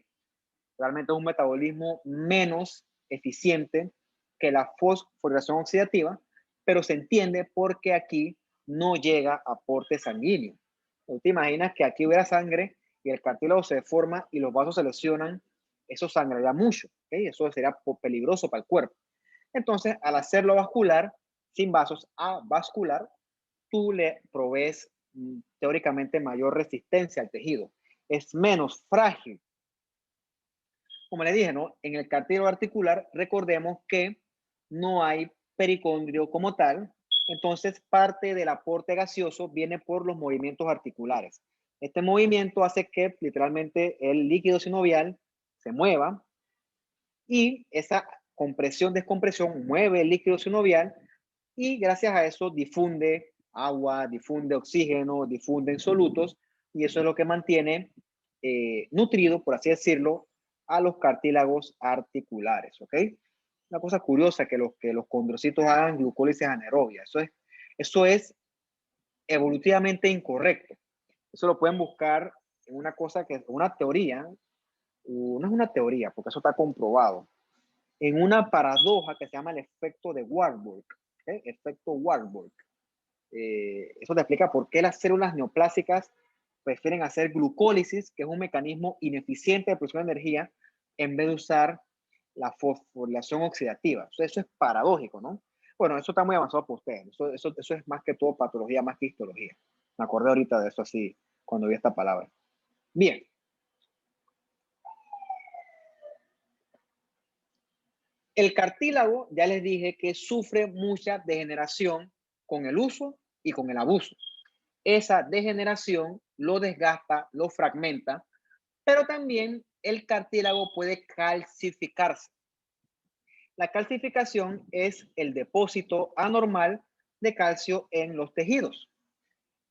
S1: Realmente es un metabolismo menos eficiente que la fosforilación oxidativa, pero se entiende porque aquí no llega aporte sanguíneo. ¿No te imaginas que aquí hubiera sangre y el cartílago se deforma y los vasos se lesionan? Eso sangraría mucho, ¿okay? Eso sería peligroso para el cuerpo. Entonces, al hacerlo vascular, sin vasos, avascular, tú le provees teóricamente mayor resistencia al tejido. Es menos frágil. Como le dije, ¿no? En el cartílago articular, recordemos que no hay pericondrio como tal, entonces parte del aporte gaseoso viene por los movimientos articulares. Este movimiento hace que literalmente el líquido sinovial se mueva y esa compresión, descompresión mueve el líquido sinovial y gracias a eso difunde agua, difunde oxígeno, difunde solutos y eso es lo que mantiene nutrido, por así decirlo, a los cartílagos articulares, ¿ok? Una cosa curiosa que los condrocitos hagan glucólisis anaerobia. Eso es evolutivamente incorrecto. Eso lo pueden buscar en una cosa que es una teoría, no es una teoría porque eso está comprobado, en una paradoja que se llama el efecto de Warburg, ¿okay? Efecto Warburg. Eso te explica por qué las células neoplásicas prefieren hacer glucólisis, que es un mecanismo ineficiente de producción de energía, en vez de usar la fosforilación oxidativa. Eso es paradójico, ¿no? Bueno, eso está muy avanzado por ustedes. Eso es más que todo patología, más que histología. Me acordé ahorita de eso así, cuando vi esta palabra. Bien. El cartílago, ya les dije que sufre mucha degeneración con el uso y con el abuso. Esa degeneración lo desgasta, lo fragmenta, pero también el cartílago puede calcificarse. La calcificación es el depósito anormal de calcio en los tejidos.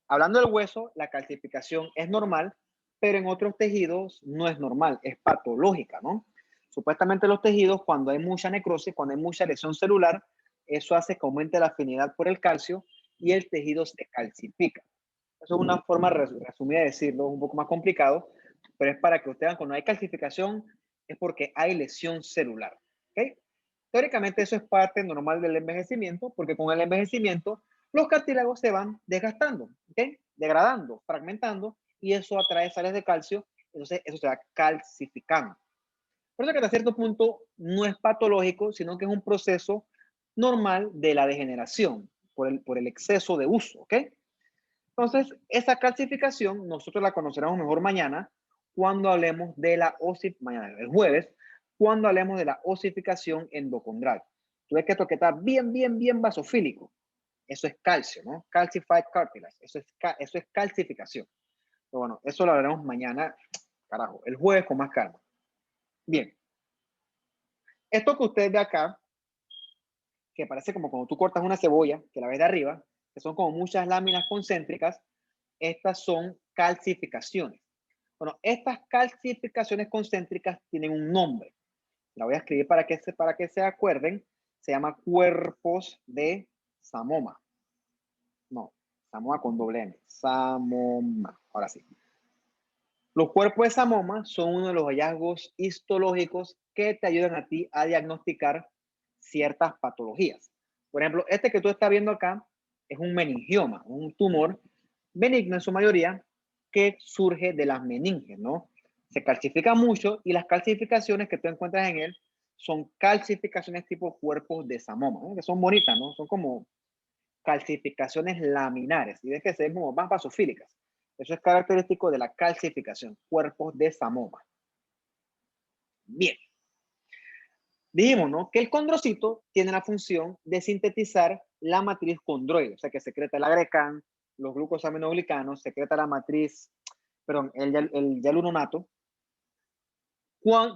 S1: Hablando del hueso, la calcificación es normal, pero en otros tejidos no es normal, es patológica, ¿no? Supuestamente los tejidos, cuando hay mucha necrosis, cuando hay mucha lesión celular, eso hace que aumente la afinidad por el calcio y el tejido se calcifica. Eso es una forma resumida de decirlo, un poco más complicado, pero es para que ustedes vean, cuando hay calcificación es porque hay lesión celular, ¿ok? Teóricamente eso es parte normal del envejecimiento, porque con el envejecimiento los cartílagos se van desgastando, ¿ok? Degradando, fragmentando, y eso atrae sales de calcio, entonces eso se va calcificando. Por eso que hasta cierto punto no es patológico, sino que es un proceso normal de la degeneración por el exceso de uso, ¿ok? Entonces, esa calcificación nosotros la conoceremos mejor mañana cuando hablemos de la mañana, el jueves, cuando hablemos de la osificación endocondral. Tú ves que esto que está bien basofílico, eso es calcio, ¿no? Calcified cartilage, eso es calcificación. Pero bueno, eso lo hablaremos mañana, carajo, el jueves con más calma. Bien. Esto que usted ve acá, que parece como cuando tú cortas una cebolla, que la ves de arriba, que son como muchas láminas concéntricas, estas son calcificaciones. Bueno, estas calcificaciones concéntricas tienen un nombre. La voy a escribir para que se acuerden. Se llama cuerpos de Samoma. No, Samoma con doble M. Samoma. Ahora sí. Los cuerpos de Samoma son uno de los hallazgos histológicos que te ayudan a ti a diagnosticar ciertas patologías. Por ejemplo, este que tú estás viendo acá es un meningioma, un tumor benigno en su mayoría que surge de las meninges, ¿no? Se calcifica mucho y las calcificaciones que tú encuentras en él son calcificaciones tipo cuerpos de Samoma, ¿no? Que son bonitas, ¿no? Son como calcificaciones laminares y ves que se ven como más basofílicas. Eso es característico de la calcificación, cuerpos de Samoma. Bien. Dijimos, ¿no? Que el condrocito tiene la función de sintetizar la matriz condroide, o sea, que secreta el agrecan, los glucosaminoglicanos, secreta la matriz, perdón, el hialuronato.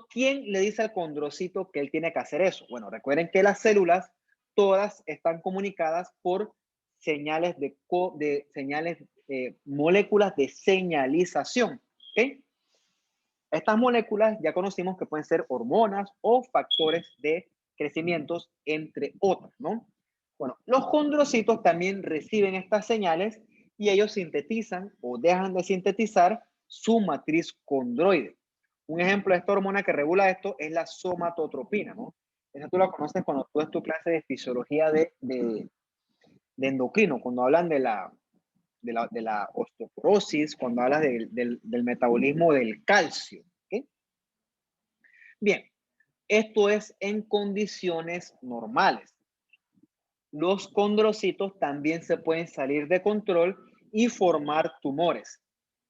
S1: ¿Quién le dice al condrocito que él tiene que hacer eso? Bueno, recuerden que las células todas están comunicadas por señales moléculas de señalización, ¿ok? Estas moléculas ya conocimos que pueden ser hormonas o factores de crecimientos, entre otros, ¿no? Bueno, los condrocitos también reciben estas señales y ellos sintetizan o dejan de sintetizar su matriz condroide. Un ejemplo de esta hormona que regula esto es la somatotropina, ¿no? Esa tú la conoces cuando tú es tu clase de fisiología de endocrino, cuando hablan de la osteoporosis, cuando hablas del metabolismo del calcio. ¿Okay? Bien, esto es en condiciones normales. Los condrocitos también se pueden salir de control y formar tumores.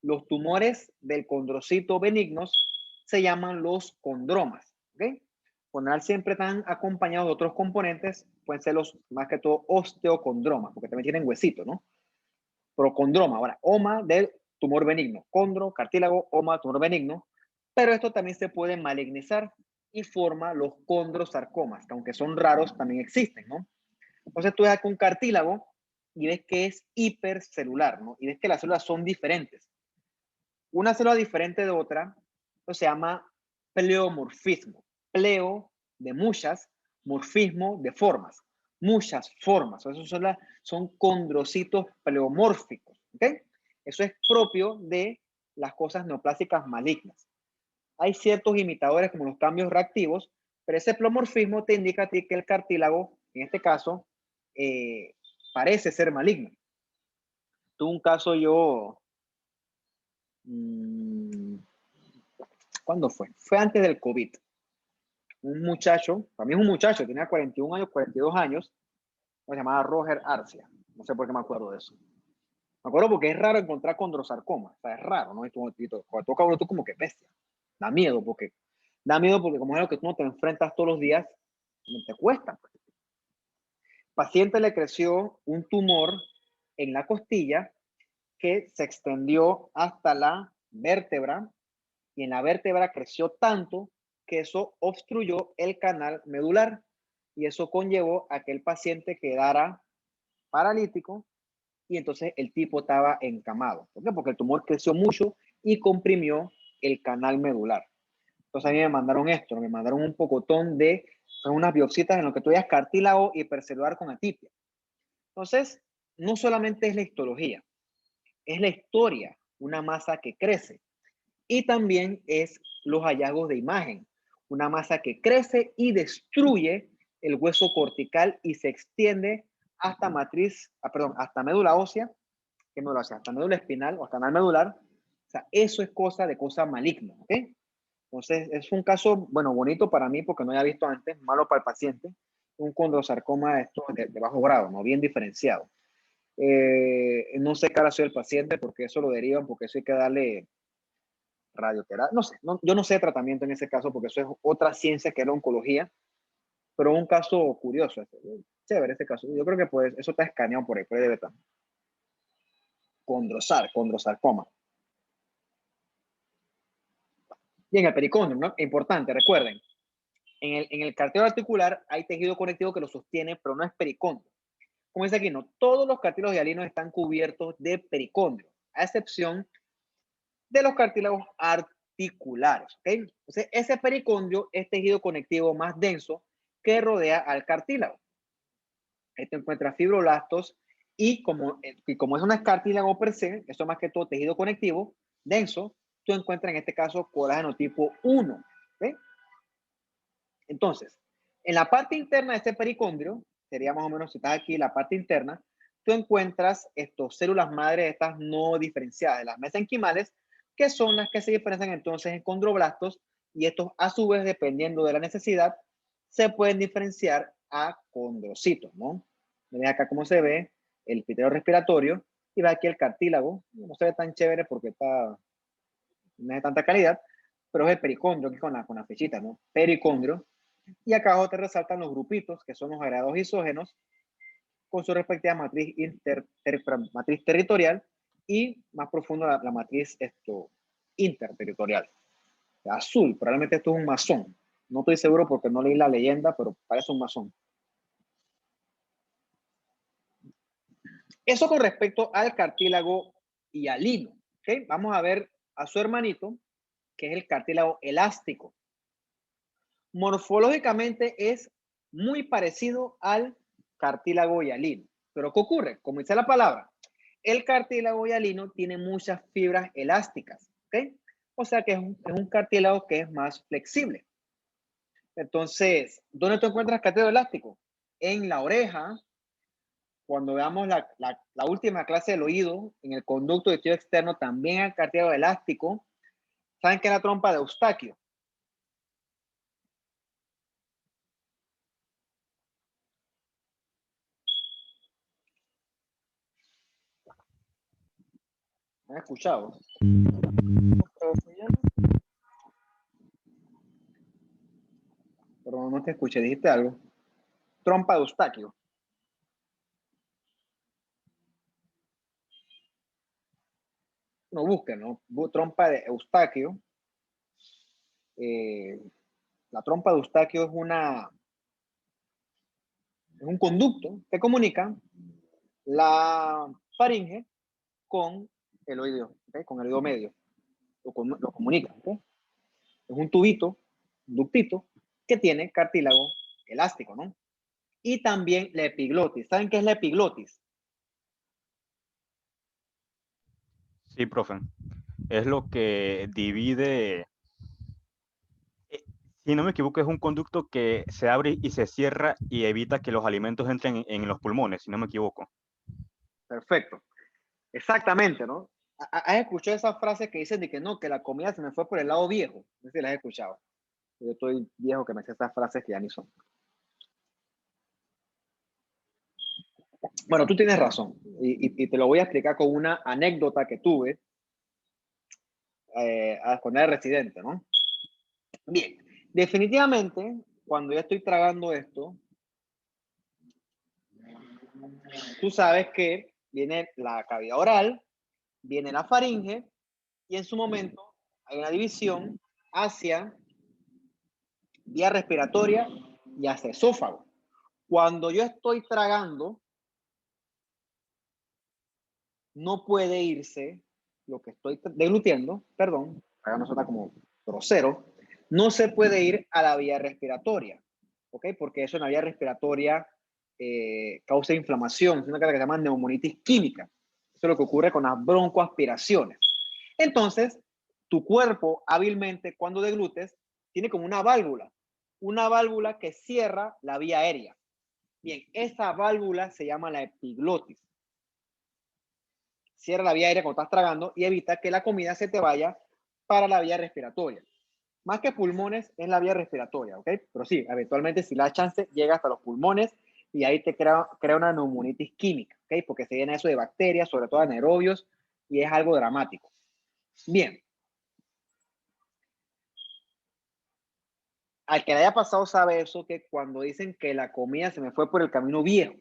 S1: Los tumores del condrocito benignos se llaman los condromas. ¿Okay? Cuando siempre están acompañados de otros componentes, pueden ser los, más que todo, osteocondromas, porque también tienen huesitos, ¿no? Procondroma, ahora, oma del tumor benigno, condro, cartílago, oma, tumor benigno, pero esto también se puede malignizar y forma los condrosarcomas, que aunque son raros, también existen, ¿no? Entonces tú ves aquí un cartílago y ves que es hipercelular, ¿no? Y ves que las células son diferentes. Una célula diferente de otra, eso se llama pleomorfismo. Pleo de muchas, morfismo de formas. Muchas formas. Esos son condrocitos pleomórficos. ¿Okay? Eso es propio de las cosas neoplásicas malignas. Hay ciertos imitadores como los cambios reactivos, pero ese pleomorfismo te indica a ti que el cartílago, en este caso, parece ser maligno. Tuve un caso yo ¿Cuándo fue? Fue antes del COVID. Un muchacho, para mí es un muchacho, tenía 41 años, 42 años, se llamaba Roger Arcia. No sé por qué me acuerdo de eso. Me acuerdo porque es raro encontrar condrosarcoma. O sea, es raro, ¿no? Y cuando toca uno, tú como que bestia. Da miedo porque como es algo que tú no te enfrentas todos los días, te cuesta. Pues. Paciente le creció un tumor en la costilla que se extendió hasta la vértebra y en la vértebra creció tanto que eso obstruyó el canal medular y eso conllevó a que el paciente quedara paralítico y entonces el tipo estaba encamado. ¿Por qué? Porque el tumor creció mucho y comprimió el canal medular. Entonces a mí me mandaron esto, me mandaron un pocotón de, son unas biopsitas en lo que tú veas cartílago hipercelular con atipia. Entonces, no solamente es la histología, es la historia, una masa que crece. Y también es los hallazgos de imagen, una masa que crece y destruye el hueso cortical y se extiende hasta hasta médula ósea, hasta médula espinal o hasta canal medular. O sea, eso es cosa maligna, ¿ok? Entonces, es un caso, bueno, bonito para mí porque no había visto antes, malo para el paciente, un condrosarcoma de bajo grado, no bien diferenciado. No sé qué hará el paciente porque eso lo derivan, porque eso hay que darle radioterapia, no sé, yo no sé de tratamiento en ese caso porque eso es otra ciencia que es la oncología, pero un caso curioso, chévere este caso. Yo creo que pues eso está escaneado por ahí debe estar. Condrosarcoma. Y en el pericondrio, ¿no? Importante, recuerden, en el cartílago articular hay tejido conectivo que lo sostiene, pero no es pericondrio. Como dice aquí, no, todos los cartílagos hialinos están cubiertos de pericondrio, a excepción de los cartílagos articulares, ¿ok? Entonces, ese pericondrio es tejido conectivo más denso que rodea al cartílago. Ahí te encuentras fibroblastos y como es un cartílago per se, eso más que todo tejido conectivo denso, tú encuentras en este caso colágeno tipo 1, ¿ok? Entonces, en la parte interna de este pericondrio, sería más o menos, si estás aquí, la parte interna, tú encuentras estas células madre, estas no diferenciadas, las mesenquimales, que son las que se diferencian entonces en condroblastos, y estos a su vez, dependiendo de la necesidad, se pueden diferenciar a condrocitos, ¿no? Miren acá cómo se ve el epitelio respiratorio, y ve aquí el cartílago, no se ve tan chévere porque no es de tanta calidad, pero es el pericondrio, aquí con la flechita, ¿no? Pericondrio. Y acá abajo te resaltan los grupitos, que son los agregados isógenos, con su respectiva matriz, matriz territorial y más profundo la matriz interterritorial. Azul, probablemente esto es un masón. No estoy seguro porque no leí la leyenda, pero parece un masón. Eso con respecto al cartílago hialino. ¿Okay? Vamos a ver a su hermanito, que es el cartílago elástico. Morfológicamente es muy parecido al cartílago hialino. Pero ¿qué ocurre? Como dice la palabra, el cartílago hialino tiene muchas fibras elásticas, ¿ok? O sea que es un cartílago que es más flexible. Entonces, ¿dónde tú encuentras cartílago elástico? En la oreja. Cuando veamos la última clase del oído, en el conducto auditivo externo también hay cartílago elástico. ¿Saben qué es la trompa de Eustaquio? ¿Han escuchado? Pero no te escuché, dijiste algo. Trompa de Eustaquio. No busquen, ¿no? Trompa de Eustaquio. La trompa de Eustaquio es un conducto que comunica la faringe con el oído, ¿okay? Con el oído medio. Lo comunica, ¿okay? Es un tubito, un ductito, que tiene cartílago elástico, ¿no? Y también la epiglotis. ¿Saben qué es la epiglotis?
S2: Sí, profe. Es lo que divide, si no me equivoco, es un conducto que se abre y se cierra y evita que los alimentos entren en los pulmones, si no me equivoco.
S1: Perfecto. Exactamente, ¿no? ¿Has escuchado esas frases que dicen de que no, que la comida se me fue por el lado viejo? No sé si las has escuchado. Yo estoy viejo que me sé esas frases que ya ni son. Bueno, tú tienes razón. Y te lo voy a explicar con una anécdota que tuve cuando era residente, ¿no? Bien, definitivamente, cuando ya estoy tragando esto, tú sabes que viene la cavidad oral, viene la faringe, y en su momento hay una división hacia vía respiratoria y hacia esófago. Cuando yo estoy tragando, no puede irse lo que estoy deglutiendo, perdón, acá no suena como grosero, no se puede ir a la vía respiratoria, ¿ok? Porque eso en la vía respiratoria causa inflamación, es una cosa que se llama neumonitis química. Eso es lo que ocurre con las broncoaspiraciones. Entonces, tu cuerpo hábilmente cuando deglutes tiene como una válvula que cierra la vía aérea. Bien, esa válvula se llama la epiglotis. Cierra la vía aérea cuando estás tragando y evita que la comida se te vaya para la vía respiratoria. Más que pulmones, es la vía respiratoria, ¿ok? Pero sí, eventualmente si la chance llega hasta los pulmones y ahí te crea una neumonitis química, ¿ok? Porque se llena eso de bacterias, sobre todo anaerobios, y es algo dramático. Bien. Al que le haya pasado sabe eso, que cuando dicen que la comida se me fue por el camino viejo,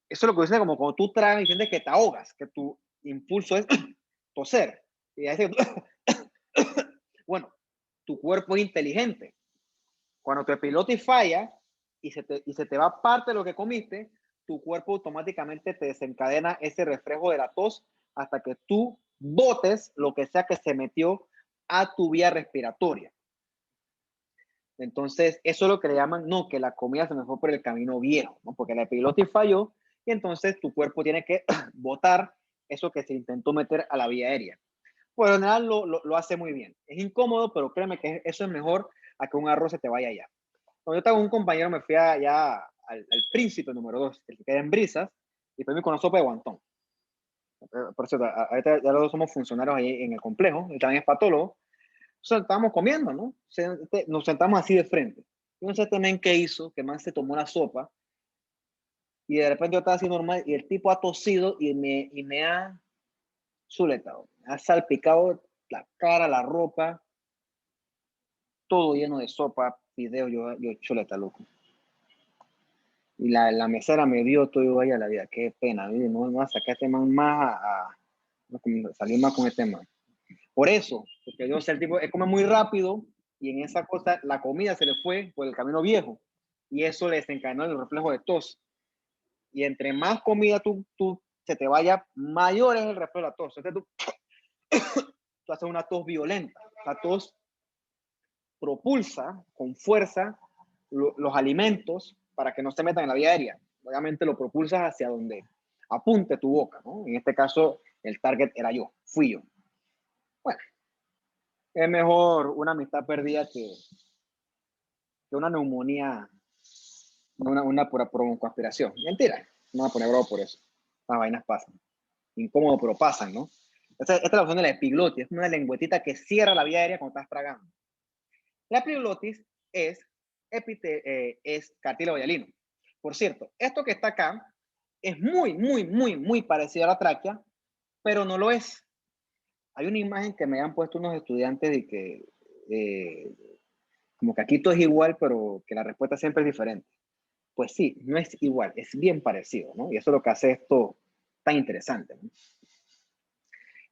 S1: eso es lo que dicen como cuando tú tragas y sientes que te ahogas, que tu impulso es toser. Y ahí bueno, tu cuerpo es inteligente. Cuando tu epilotis falla y se te va parte de lo que comiste, tu cuerpo automáticamente te desencadena ese reflejo de la tos hasta que tú botes lo que sea que se metió a tu vía respiratoria. Entonces, eso es lo que le llaman, no, que la comida se me fue por el camino viejo, ¿no? Porque la epilotis falló y entonces tu cuerpo tiene que botar eso que se intentó meter a la vía aérea. Por lo general lo hace muy bien. Es incómodo, pero créeme que eso es mejor a que un arroz se te vaya allá. Cuando yo estaba con un compañero, me fui allá al Príncipe número 2, el que queda en Brisas, y pedí con una sopa de guantón. Por cierto, ahorita ya los dos somos funcionarios ahí en el complejo, él también es patólogo. Entonces, estábamos comiendo, ¿no? Nos sentamos así de frente. Yo no sé también qué hizo, que más se tomó la sopa, y de repente yo estaba así normal, y el tipo ha tosido y me ha chuletado, me ha salpicado la cara, la ropa, todo lleno de sopa, fideo, yo chuleta, loco. Y la mesera me vio todo vaya la vida, qué pena, no va a sacar este man más salir más con este man. Por eso, porque yo sé, el tipo come muy rápido y en esa cosa la comida se le fue por el camino viejo y eso le desencadenó el reflejo de tos. Y entre más comida tú se te vaya, mayor es el reflejo de la tos. Entonces tú haces una tos violenta. La tos propulsa con fuerza los alimentos para que no se metan en la vía aérea. Obviamente lo propulsas hacia donde apunte tu boca, ¿no? En este caso, el target era yo, fui yo. Bueno, es mejor una amistad perdida que una neumonía, una pura broncoaspiración. Mentira, no voy a poner bravo por eso. Las vainas pasan. Incómodo, pero pasan, ¿no? Esta es la opción de la epiglotis, es una lengüetita que cierra la vía aérea cuando estás tragando. La epiglotis es cartílago hialino. Por cierto, esto que está acá es muy parecido a la tráquea, pero no lo es. Hay una imagen que me han puesto unos estudiantes de que como que aquí todo es igual, pero que la respuesta siempre es diferente. Pues sí, no es igual, es bien parecido, ¿no? Y eso es lo que hace esto tan interesante, ¿no?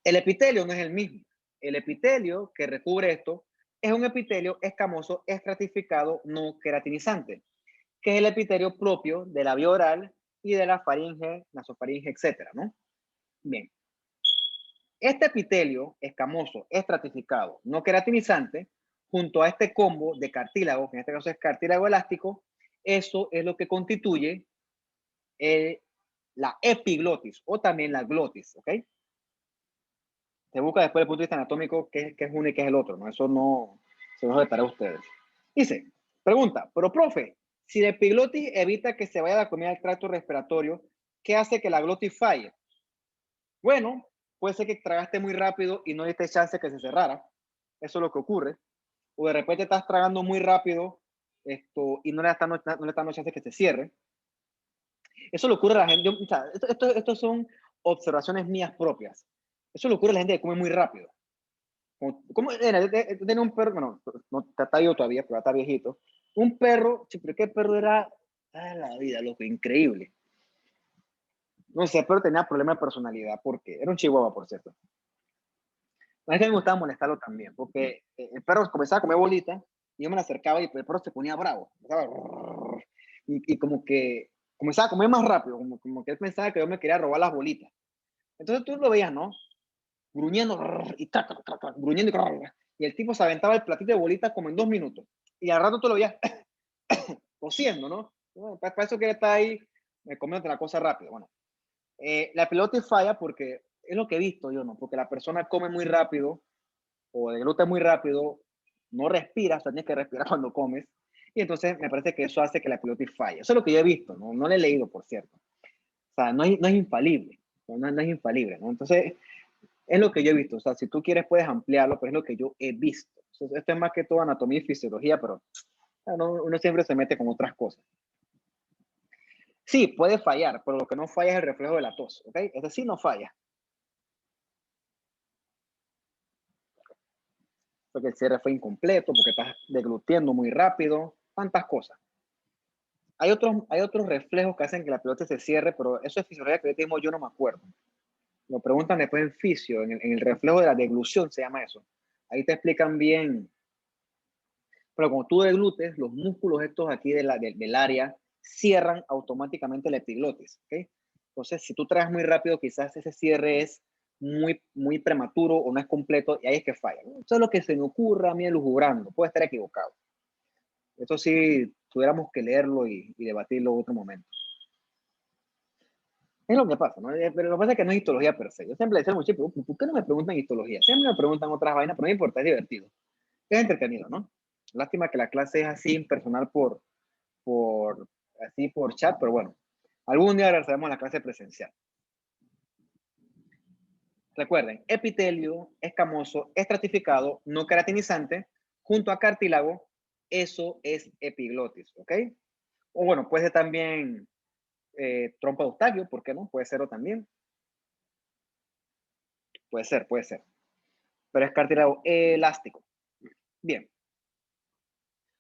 S1: El epitelio no es el mismo. El epitelio que recubre esto es un epitelio escamoso estratificado no queratinizante, que es el epitelio propio de la vía oral y de la faringe, nasofaringe, etcétera, ¿no? Bien. Este epitelio escamoso estratificado no queratinizante, junto a este combo de cartílago, que en este caso es cartílago elástico, eso es lo que constituye la epiglotis o también la glotis, ¿ok? Se busca después el punto de vista anatómico qué es uno y qué es el otro, ¿no? Eso no se los dejaré a ustedes. Dice, pregunta, pero profe, si la epiglotis evita que se vaya la comida al tracto respiratorio, ¿qué hace que la glotis falle? Bueno, puede ser que tragaste muy rápido y no diste chance que se cerrara. Eso es lo que ocurre. O de repente estás tragando muy rápido y no le estás dando chance que se cierre. Eso le ocurre a la gente. O sea, esto son observaciones mías propias. Eso le ocurre a la gente que come muy rápido. ¿Cómo era? Tenía un perro, bueno, no está yo todavía, pero ya está viejito. Un perro, pero qué perro era. La vida, loco, increíble. No sé, pero tenía problemas de personalidad porque era un chihuahua, por cierto. A mí me gustaba molestarlo también, porque el perro comenzaba a comer bolitas y yo me le acercaba y el perro se ponía bravo. Y como que comenzaba a comer más rápido, como que él pensaba que yo me quería robar las bolitas. Entonces tú lo veías, ¿no? Gruñendo y gruñendo y el tipo se aventaba el platito de bolitas como en 2 minutos. Y al rato tú lo veías cosiendo, ¿no? Bueno, para eso que está ahí comiendo la cosa rápido. Bueno, la pelota falla porque es lo que he visto yo, ¿no? Porque la persona come muy rápido o degluta muy rápido, no respira, o sea, tienes que respirar cuando comes, y entonces me parece que eso hace que la pelota falle. Eso es lo que yo he visto, ¿no? No lo he leído, por cierto. O sea, no es infalible, no es infalible, ¿no? Entonces, es lo que yo he visto. O sea, si tú quieres puedes ampliarlo, pero es lo que yo he visto. Entonces, esto es más que todo anatomía y fisiología, pero uno siempre se mete con otras cosas. Sí, puede fallar, pero lo que no falla es el reflejo de la tos, ¿ok? Ese sí no falla. Porque el cierre fue incompleto, porque estás deglutiendo muy rápido, tantas cosas. Hay otros reflejos que hacen que la pelota se cierre, pero eso es fisiología que yo no me acuerdo. Lo preguntan después en fisio, en el reflejo de la deglución se llama eso. Ahí te explican bien. Pero cuando tú deglutes, los músculos estos aquí del área cierran automáticamente la epiglotis, ¿ok? Entonces, si tú traes muy rápido, quizás ese cierre es muy prematuro o no es completo y ahí es que falla. Eso es lo que se me ocurre a mí elucubrando. Puede estar equivocado. Esto sí tuviéramos que leerlo y debatirlo en otro momento. Es lo que pasa, ¿no? Pero lo que pasa es que no es histología per se. Yo siempre le decía mucho, ¿por qué no me preguntan histología? Siempre me preguntan otras vainas, pero no me importa, es divertido. Es entretenido, ¿no? Lástima que la clase es así impersonal por chat, pero bueno, algún día regresaremos a la clase presencial. Recuerden, epitelio escamoso, estratificado, no queratinizante, junto a cartílago, eso es epiglotis, ¿ok? O bueno, puede ser también trompa de Eustaquio, ¿por qué no? Puede serlo también. Puede ser. Pero es cartílago elástico. Bien.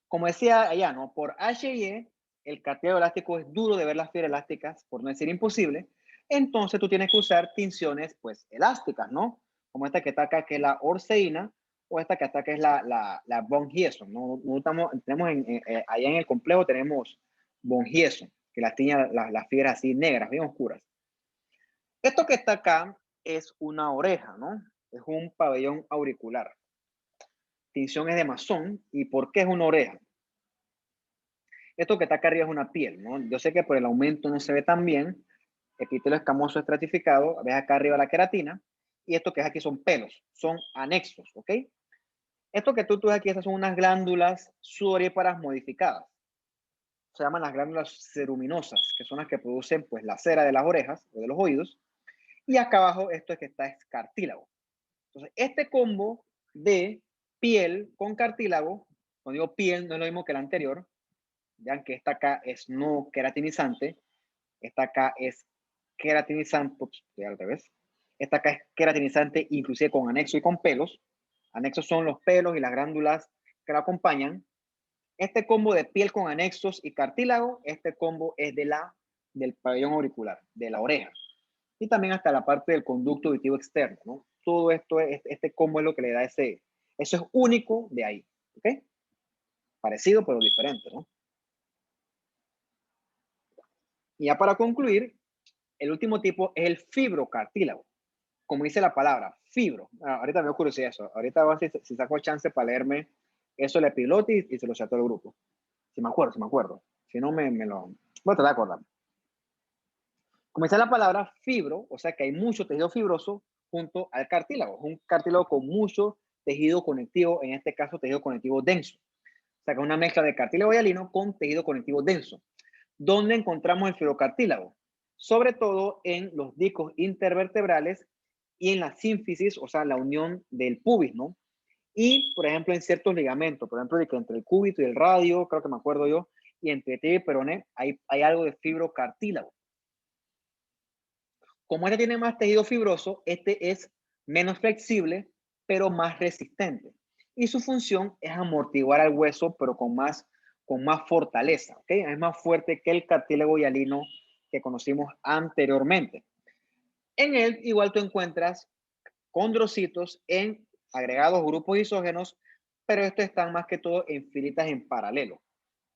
S1: Como decía allá, ¿no? Por H&E, el cartílago elástico es duro de ver las fibras elásticas, por no decir imposible. Entonces tú tienes que usar tinciones, pues, elásticas, ¿no? Como esta que está acá, que es la orceína, o esta que está acá, que es la von Hieson, ¿no? Tenemos allá en el complejo tenemos von Hieson, que las tiña las fibras así negras, bien oscuras. Esto que está acá es una oreja, ¿no? Es un pabellón auricular. Tinción es de Masson. ¿Y por qué es una oreja? Esto que está acá arriba es una piel, ¿no? Yo sé que por el aumento no se ve tan bien. Epitelio escamoso estratificado. Ves acá arriba la queratina. Y esto que es aquí son pelos. Son anexos, ¿ok? Esto que tú ves aquí, estas son unas glándulas sudoríparas modificadas. Se llaman las glándulas ceruminosas, que son las que producen, pues, la cera de las orejas o de los oídos. Y acá abajo, esto es que está es cartílago. Entonces, este combo de piel con cartílago, cuando digo piel, no es lo mismo que el anterior. Vean que esta acá es no queratinizante, esta acá es queratinizante, estoy al revés. Esta acá es queratinizante inclusive con anexo y con pelos. Anexos son los pelos y las glándulas que la acompañan. Este combo de piel con anexos y cartílago, este combo es del pabellón auricular, de la oreja. Y también hasta la parte del conducto auditivo externo, ¿no? Todo esto, este combo es lo que le da eso es único de ahí, ¿ok? Parecido pero diferente, ¿no? Y ya para concluir, el último tipo es el fibrocartílago. Como dice la palabra, fibro. Ahorita me da curiosidad eso. Ahorita voy a ver si saco chance para leerme eso de la epiglotis y se lo chato al grupo. Si me acuerdo. Si no, me lo... Voy a tratar de acordarme. Como dice la palabra, fibro, o sea que hay mucho tejido fibroso junto al cartílago. Es un cartílago con mucho tejido conectivo, en este caso tejido conectivo denso. O sea que es una mezcla de cartílago hialino con tejido conectivo denso. ¿Dónde encontramos el fibrocartílago? Sobre todo en los discos intervertebrales y en la sínfisis, o sea, la unión del pubis, ¿no? Y, por ejemplo, en ciertos ligamentos, por ejemplo, de que entre el cúbito y el radio, creo que me acuerdo yo, y entre tibia y peroné, hay algo de fibrocartílago. Como este tiene más tejido fibroso, este es menos flexible, pero más resistente. Y su función es amortiguar al hueso, pero con más fortaleza, ¿ok? Es más fuerte que el cartílago hialino que conocimos anteriormente. En él, igual tú encuentras condrocitos en agregados grupos isógenos, pero estos están más que todo en filitas en paralelo.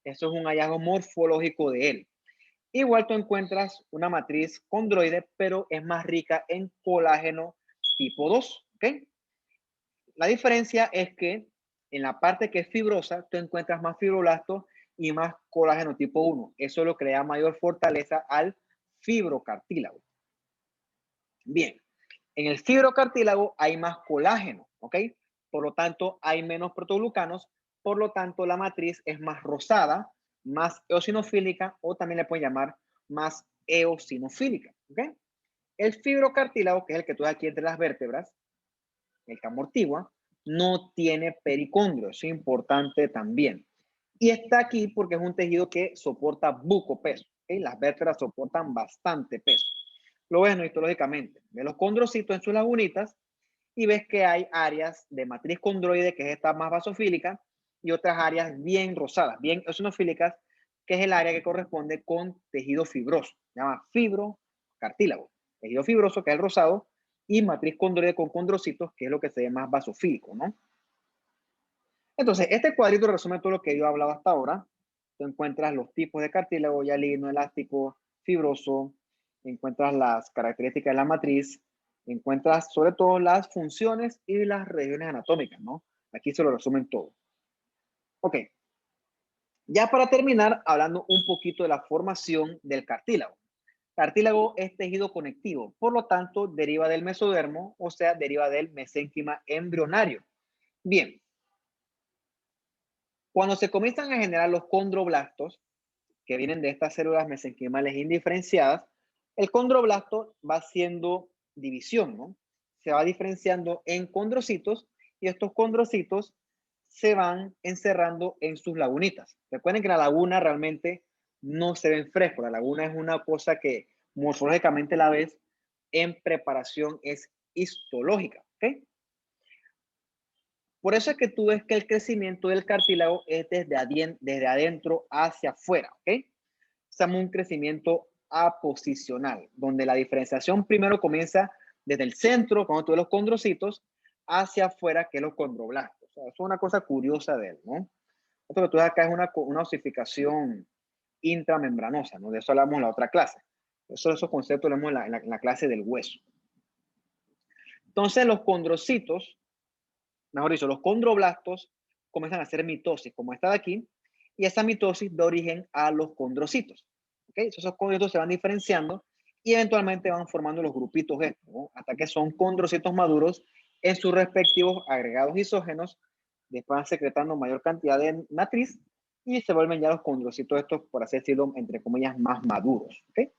S1: Eso es un hallazgo morfológico de él. Igual tú encuentras una matriz condroide, pero es más rica en colágeno tipo 2, ¿ok? La diferencia es que en la parte que es fibrosa, tú encuentras más fibroblastos y más colágeno tipo 1. Eso lo crea mayor fortaleza al fibrocartílago. Bien, en el fibrocartílago hay más colágeno, ¿ok? Por lo tanto, hay menos protoglucanos, por lo tanto, la matriz es más rosada, más eosinofílica o también le pueden llamar más eosinofílica, ¿ok? El fibrocartílago, que es el que tú ves aquí entre las vértebras, el que amortigua, no tiene pericondrio, eso es importante también. Y está aquí porque es un tejido que soporta buco peso, ¿ok? Las vértebras soportan bastante peso. Lo ves no histológicamente. Ves los condrocitos en sus lagunitas y ves que hay áreas de matriz condroide, que es esta más basofílica, y otras áreas bien rosadas, bien eosinofílicas, que es el área que corresponde con tejido fibroso. Se llama fibrocartílago. Tejido fibroso, que es el rosado, y matriz condroide con condrocitos, que es lo que se ve más basofílico, ¿no? Entonces, este cuadrito resume todo lo que yo he hablado hasta ahora. Tú encuentras los tipos de cartílago, hialino, elástico, fibroso, encuentras las características de la matriz, encuentras sobre todo las funciones y las regiones anatómicas, ¿no? Aquí se lo resumen todo. Ok. Ya para terminar, hablando un poquito de la formación del cartílago. Cartílago es tejido conectivo, por lo tanto, deriva del mesodermo, o sea, deriva del mesénquima embrionario. Bien. Cuando se comienzan a generar los condroblastos, que vienen de estas células mesenquimales indiferenciadas, el condroblasto va haciendo división, ¿no? Se va diferenciando en condrocitos y estos condrocitos se van encerrando en sus lagunitas. Recuerden que la laguna realmente no se ven frescos. La laguna es una cosa que morfológicamente la ves en preparación, es histológica, ¿ok? Por eso es que tú ves que el crecimiento del cartílago es desde adentro hacia afuera, ¿ok? Estamos en un crecimiento aposicional, donde la diferenciación primero comienza desde el centro, cuando tú ves los condrocitos, hacia afuera, que es los condroblastos. O sea, eso es una cosa curiosa de él, ¿no? Esto que tú ves acá es una osificación intramembranosa, ¿no? De eso hablamos en la otra clase. Esos conceptos lo vemos en la clase del hueso. Entonces, los condrocitos, mejor dicho, los condroblastos comienzan a hacer mitosis, como esta de aquí, y esa mitosis da origen a los condrocitos. ¿Okay? Esos condrocitos se van diferenciando y eventualmente van formando los grupitos estos, ¿no? Hasta que son condrocitos maduros en sus respectivos agregados isógenos, después van secretando mayor cantidad de matriz y se vuelven ya los condrocitos estos, por así decirlo, entre comillas, más maduros. ¿Okay?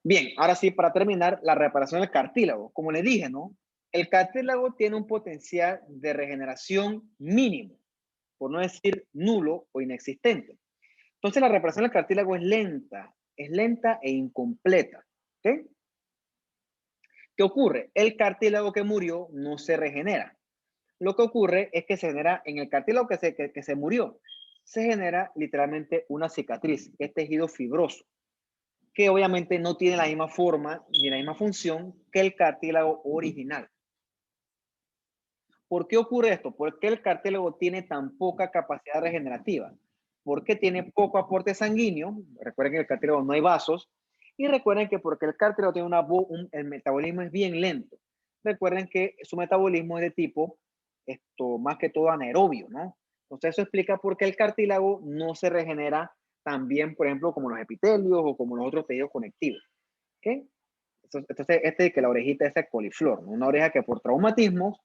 S1: Bien, ahora sí, para terminar, la reparación del cartílago. Como les dije, ¿no? El cartílago tiene un potencial de regeneración mínimo, por no decir nulo o inexistente. Entonces, la reparación del cartílago es lenta e incompleta. ¿Okay? ¿Qué ocurre? El cartílago que murió no se regenera. Lo que ocurre es que se genera en el cartílago que se murió, se genera literalmente una cicatriz, que es tejido fibroso, que obviamente no tiene la misma forma ni la misma función que el cartílago original. ¿Por qué ocurre esto? ¿Por qué el cartílago tiene tan poca capacidad regenerativa? Porque tiene poco aporte sanguíneo. Recuerden que en el cartílago no hay vasos. Y recuerden que porque el cartílago tiene el metabolismo es bien lento. Recuerden que su metabolismo es de tipo, más que todo anaerobio, ¿no? Entonces eso explica por qué el cartílago no se regenera tan bien, por ejemplo, como los epitelios o como los otros tejidos conectivos. ¿Okay? Entonces, que la orejita es el coliflor, ¿no? Una oreja que por traumatismos,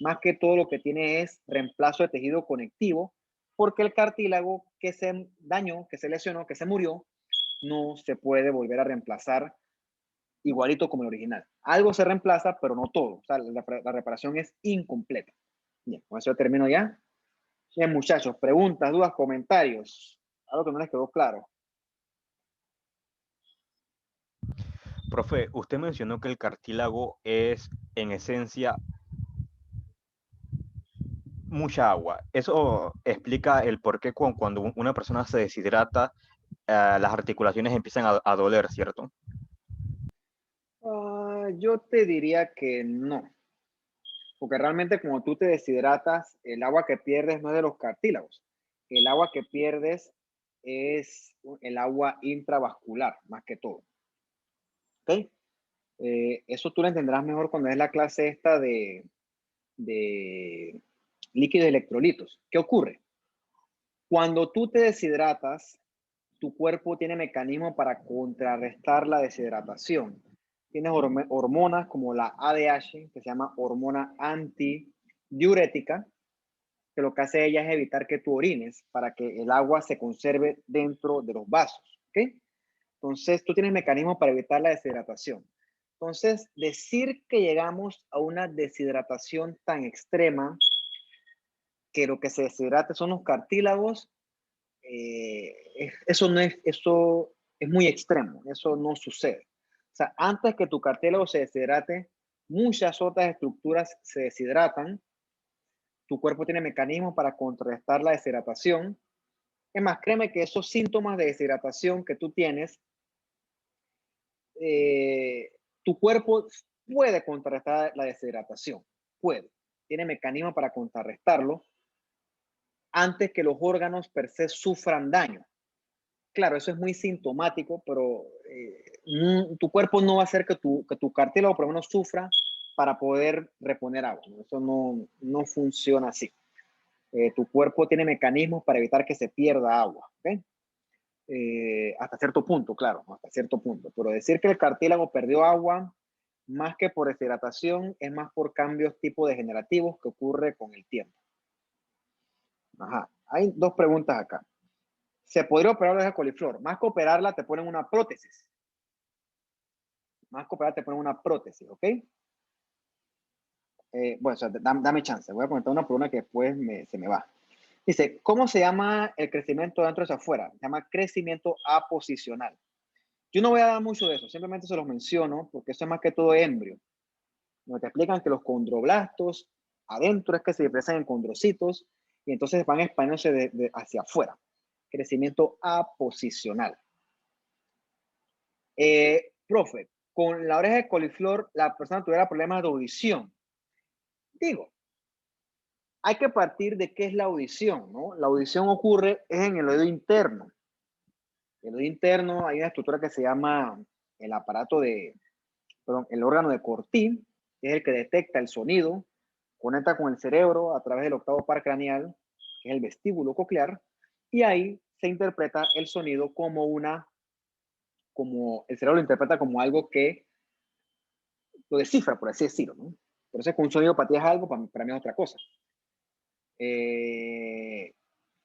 S1: más que todo lo que tiene es reemplazo de tejido conectivo, porque el cartílago que se dañó, que se lesionó, que se murió, no se puede volver a reemplazar igualito como el original. Algo se reemplaza, pero no todo. O sea, la reparación es incompleta. Bien, con eso termino ya. Bien, muchachos, preguntas, dudas, comentarios. Algo que no les quedó claro.
S2: Profe, usted mencionó que el cartílago es, en esencia, mucha agua. Eso explica el por qué cuando una persona se deshidrata, las articulaciones empiezan a doler, ¿cierto?
S1: Yo te diría que no. Porque realmente cuando tú te deshidratas, el agua que pierdes no es de los cartílagos. El agua que pierdes es el agua intravascular, más que todo. ¿Ok? Eso tú lo entenderás mejor cuando es la clase esta de líquidos electrolitos. ¿Qué ocurre? Cuando tú te deshidratas, tu cuerpo tiene mecanismos para contrarrestar la deshidratación. Tienes hormonas como la ADH, que se llama hormona antidiurética, que lo que hace ella es evitar que tú orines para que el agua se conserve dentro de los vasos. ¿Ok? Entonces, tú tienes mecanismos para evitar la deshidratación. Entonces, decir que llegamos a una deshidratación tan extrema que lo que se deshidrate son los cartílagos, eso es muy extremo, eso no sucede. O sea, antes que tu cartílago se deshidrate, muchas otras estructuras se deshidratan. Tu cuerpo tiene mecanismos para contrarrestar la deshidratación. Es más, créeme que esos síntomas de deshidratación que tú tienes, tu cuerpo puede contrarrestar la deshidratación, puede. Tiene mecanismos para contrarrestarlo antes que los órganos per se sufran daño. Claro, eso es muy sintomático, pero tu cuerpo no va a hacer que tu cartílago por lo menos sufra para poder reponer agua, ¿no? Eso no funciona así. Tu cuerpo tiene mecanismos para evitar que se pierda agua, ¿ok? Hasta cierto punto, claro, hasta cierto punto. Pero decir que el cartílago perdió agua, más que por deshidratación, es más por cambios tipo degenerativos que ocurre con el tiempo. Ajá. Hay dos preguntas acá. ¿Se podría operar la oreja de coliflor? Más que operarla, te ponen una prótesis. Más que operar, te ponen una prótesis, ¿ok? Bueno, o sea, dame chance. Voy a comentar una por una que después se me va. Dice, ¿cómo se llama el crecimiento de adentro hacia afuera? Se llama crecimiento aposicional. Yo no voy a dar mucho de eso, simplemente se los menciono porque eso es más que todo embrio. Donde te explican que los condroblastos adentro es que se expresan en condrocitos y entonces van expandiéndose hacia afuera. Crecimiento aposicional. Profe, con la oreja de coliflor la persona tuviera problemas de audición. Digo, hay que partir de qué es la audición, ¿no? La audición ocurre en el oído interno. El oído interno hay una estructura que se llama el el órgano de Corti, que es el que detecta el sonido, conecta con el cerebro a través del octavo par craneal, que es el vestíbulo coclear, y ahí se interpreta el sonido como el cerebro lo interpreta como algo que lo descifra, por así decirlo, ¿no? Por eso es que un sonido para ti es algo, para mí es otra cosa.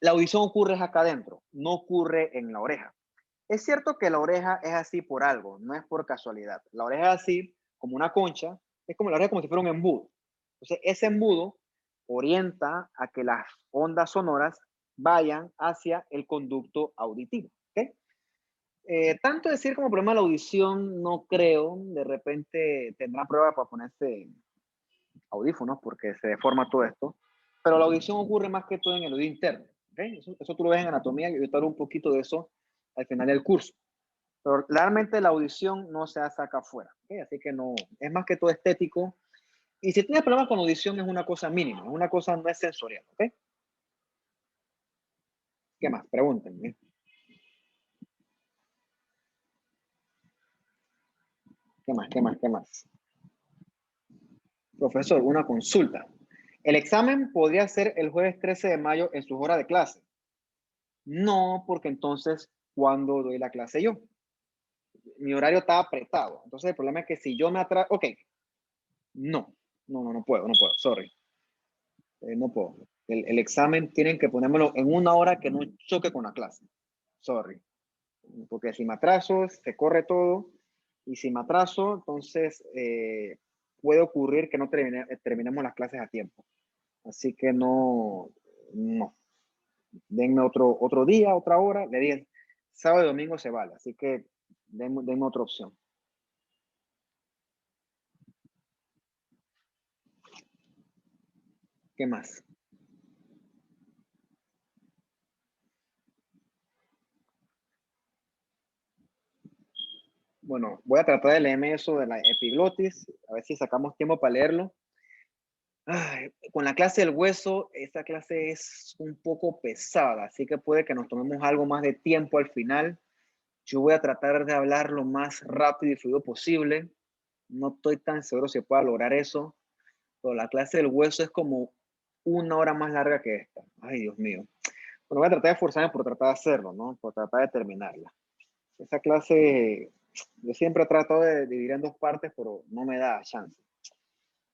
S1: La audición ocurre acá adentro, no ocurre en la oreja. Es cierto que la oreja es así por algo, no es por casualidad. La oreja es así, como una concha, es como la oreja como si fuera un embudo. Entonces, ese embudo orienta a que las ondas sonoras vayan hacia el conducto auditivo. ¿Okay? Tanto decir como problema de la audición, no creo. De repente tendrá prueba para ponerse audífonos porque se deforma todo esto. Pero la audición ocurre más que todo en el oído interno. ¿Okay? Eso tú lo ves en anatomía y yo te hablo un poquito de eso al final del curso. Pero realmente la audición no se hace acá afuera. ¿Okay? Así que no, es más que todo estético. Y si tienes problemas con audición es una cosa mínima, es una cosa no es sensorial. ¿Okay? ¿Qué más? Pregúntenme. ¿Qué más? Profesor, una consulta. ¿El examen podría ser el jueves 13 de mayo en sus horas de clase? No, porque entonces, ¿cuándo doy la clase yo? Mi horario está apretado. Entonces, el problema es que si yo me atraso... Ok. No puedo, sorry. No puedo. El examen tienen que ponérmelo en una hora que no choque con la clase. Sorry. Porque si me atraso, se corre todo Y si me atraso, entonces puede ocurrir que no terminemos las clases a tiempo. Así que no. Denme otro día, otra hora. Le dije, sábado y domingo se vale. Así que denme otra opción. ¿Qué más? Bueno, voy a tratar de leerme eso de la epiglotis, a ver si sacamos tiempo para leerlo. Ay, con la clase del hueso, esta clase es un poco pesada, así que puede que nos tomemos algo más de tiempo al final. Yo voy a tratar de hablar lo más rápido y fluido posible. No estoy tan seguro si pueda lograr eso, pero la clase del hueso es como 1 hora más larga que esta. Ay, Dios mío. Bueno, voy a tratar de esforzarme por tratar de hacerlo, ¿no? Por tratar de terminarla. Esa clase, yo siempre trato de dividir en 2 partes, pero no me da chance.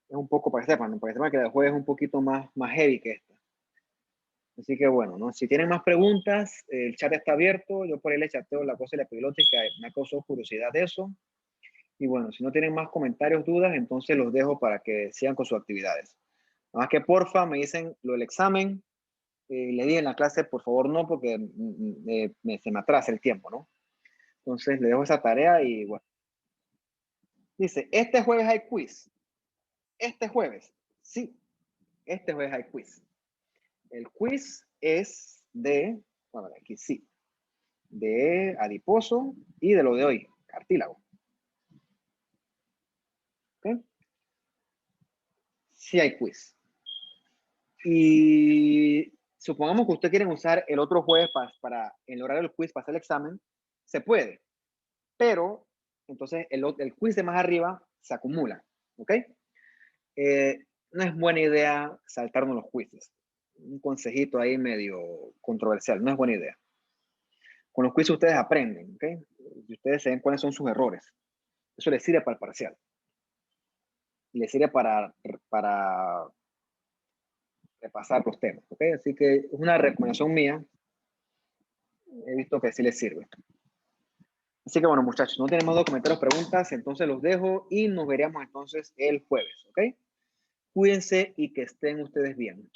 S1: Es un poco, para que sepan que el juego es un poquito más heavy que esta. Así que bueno, ¿no? Si tienen más preguntas, el chat está abierto. Yo por ahí le chateo la cosa de la epiglotis, que me ha causado curiosidad de eso. Y bueno, si no tienen más comentarios, dudas, entonces los dejo para que sigan con sus actividades. Nada más que porfa, me dicen lo del examen. Le dije en la clase, por favor, no, porque se me atrasa el tiempo, ¿no? Entonces le dejo esa tarea y bueno. Dice, este jueves hay quiz. Este jueves, sí, este jueves hay quiz. El quiz es de, bueno, aquí sí, de adiposo y de lo de hoy, cartílago. ¿Ok? Sí hay quiz. Y supongamos que ustedes quieren usar el otro jueves para en el horario del quiz, para hacer el examen, se puede. Pero, entonces, el quiz de más arriba se acumula. ¿Ok? No es buena idea saltarnos los quizzes. Un consejito ahí medio controversial. No es buena idea. Con los quizzes ustedes aprenden, ¿ok? Y ustedes saben cuáles son sus errores. Eso les sirve para el parcial. Y les sirve para repasar los temas, ¿ok? Así que es una recomendación mía. He visto que sí les sirve. Así que bueno, muchachos, no tenemos más comentarios, preguntas, entonces los dejo y nos veremos entonces el jueves, ¿ok? Cuídense y que estén ustedes bien.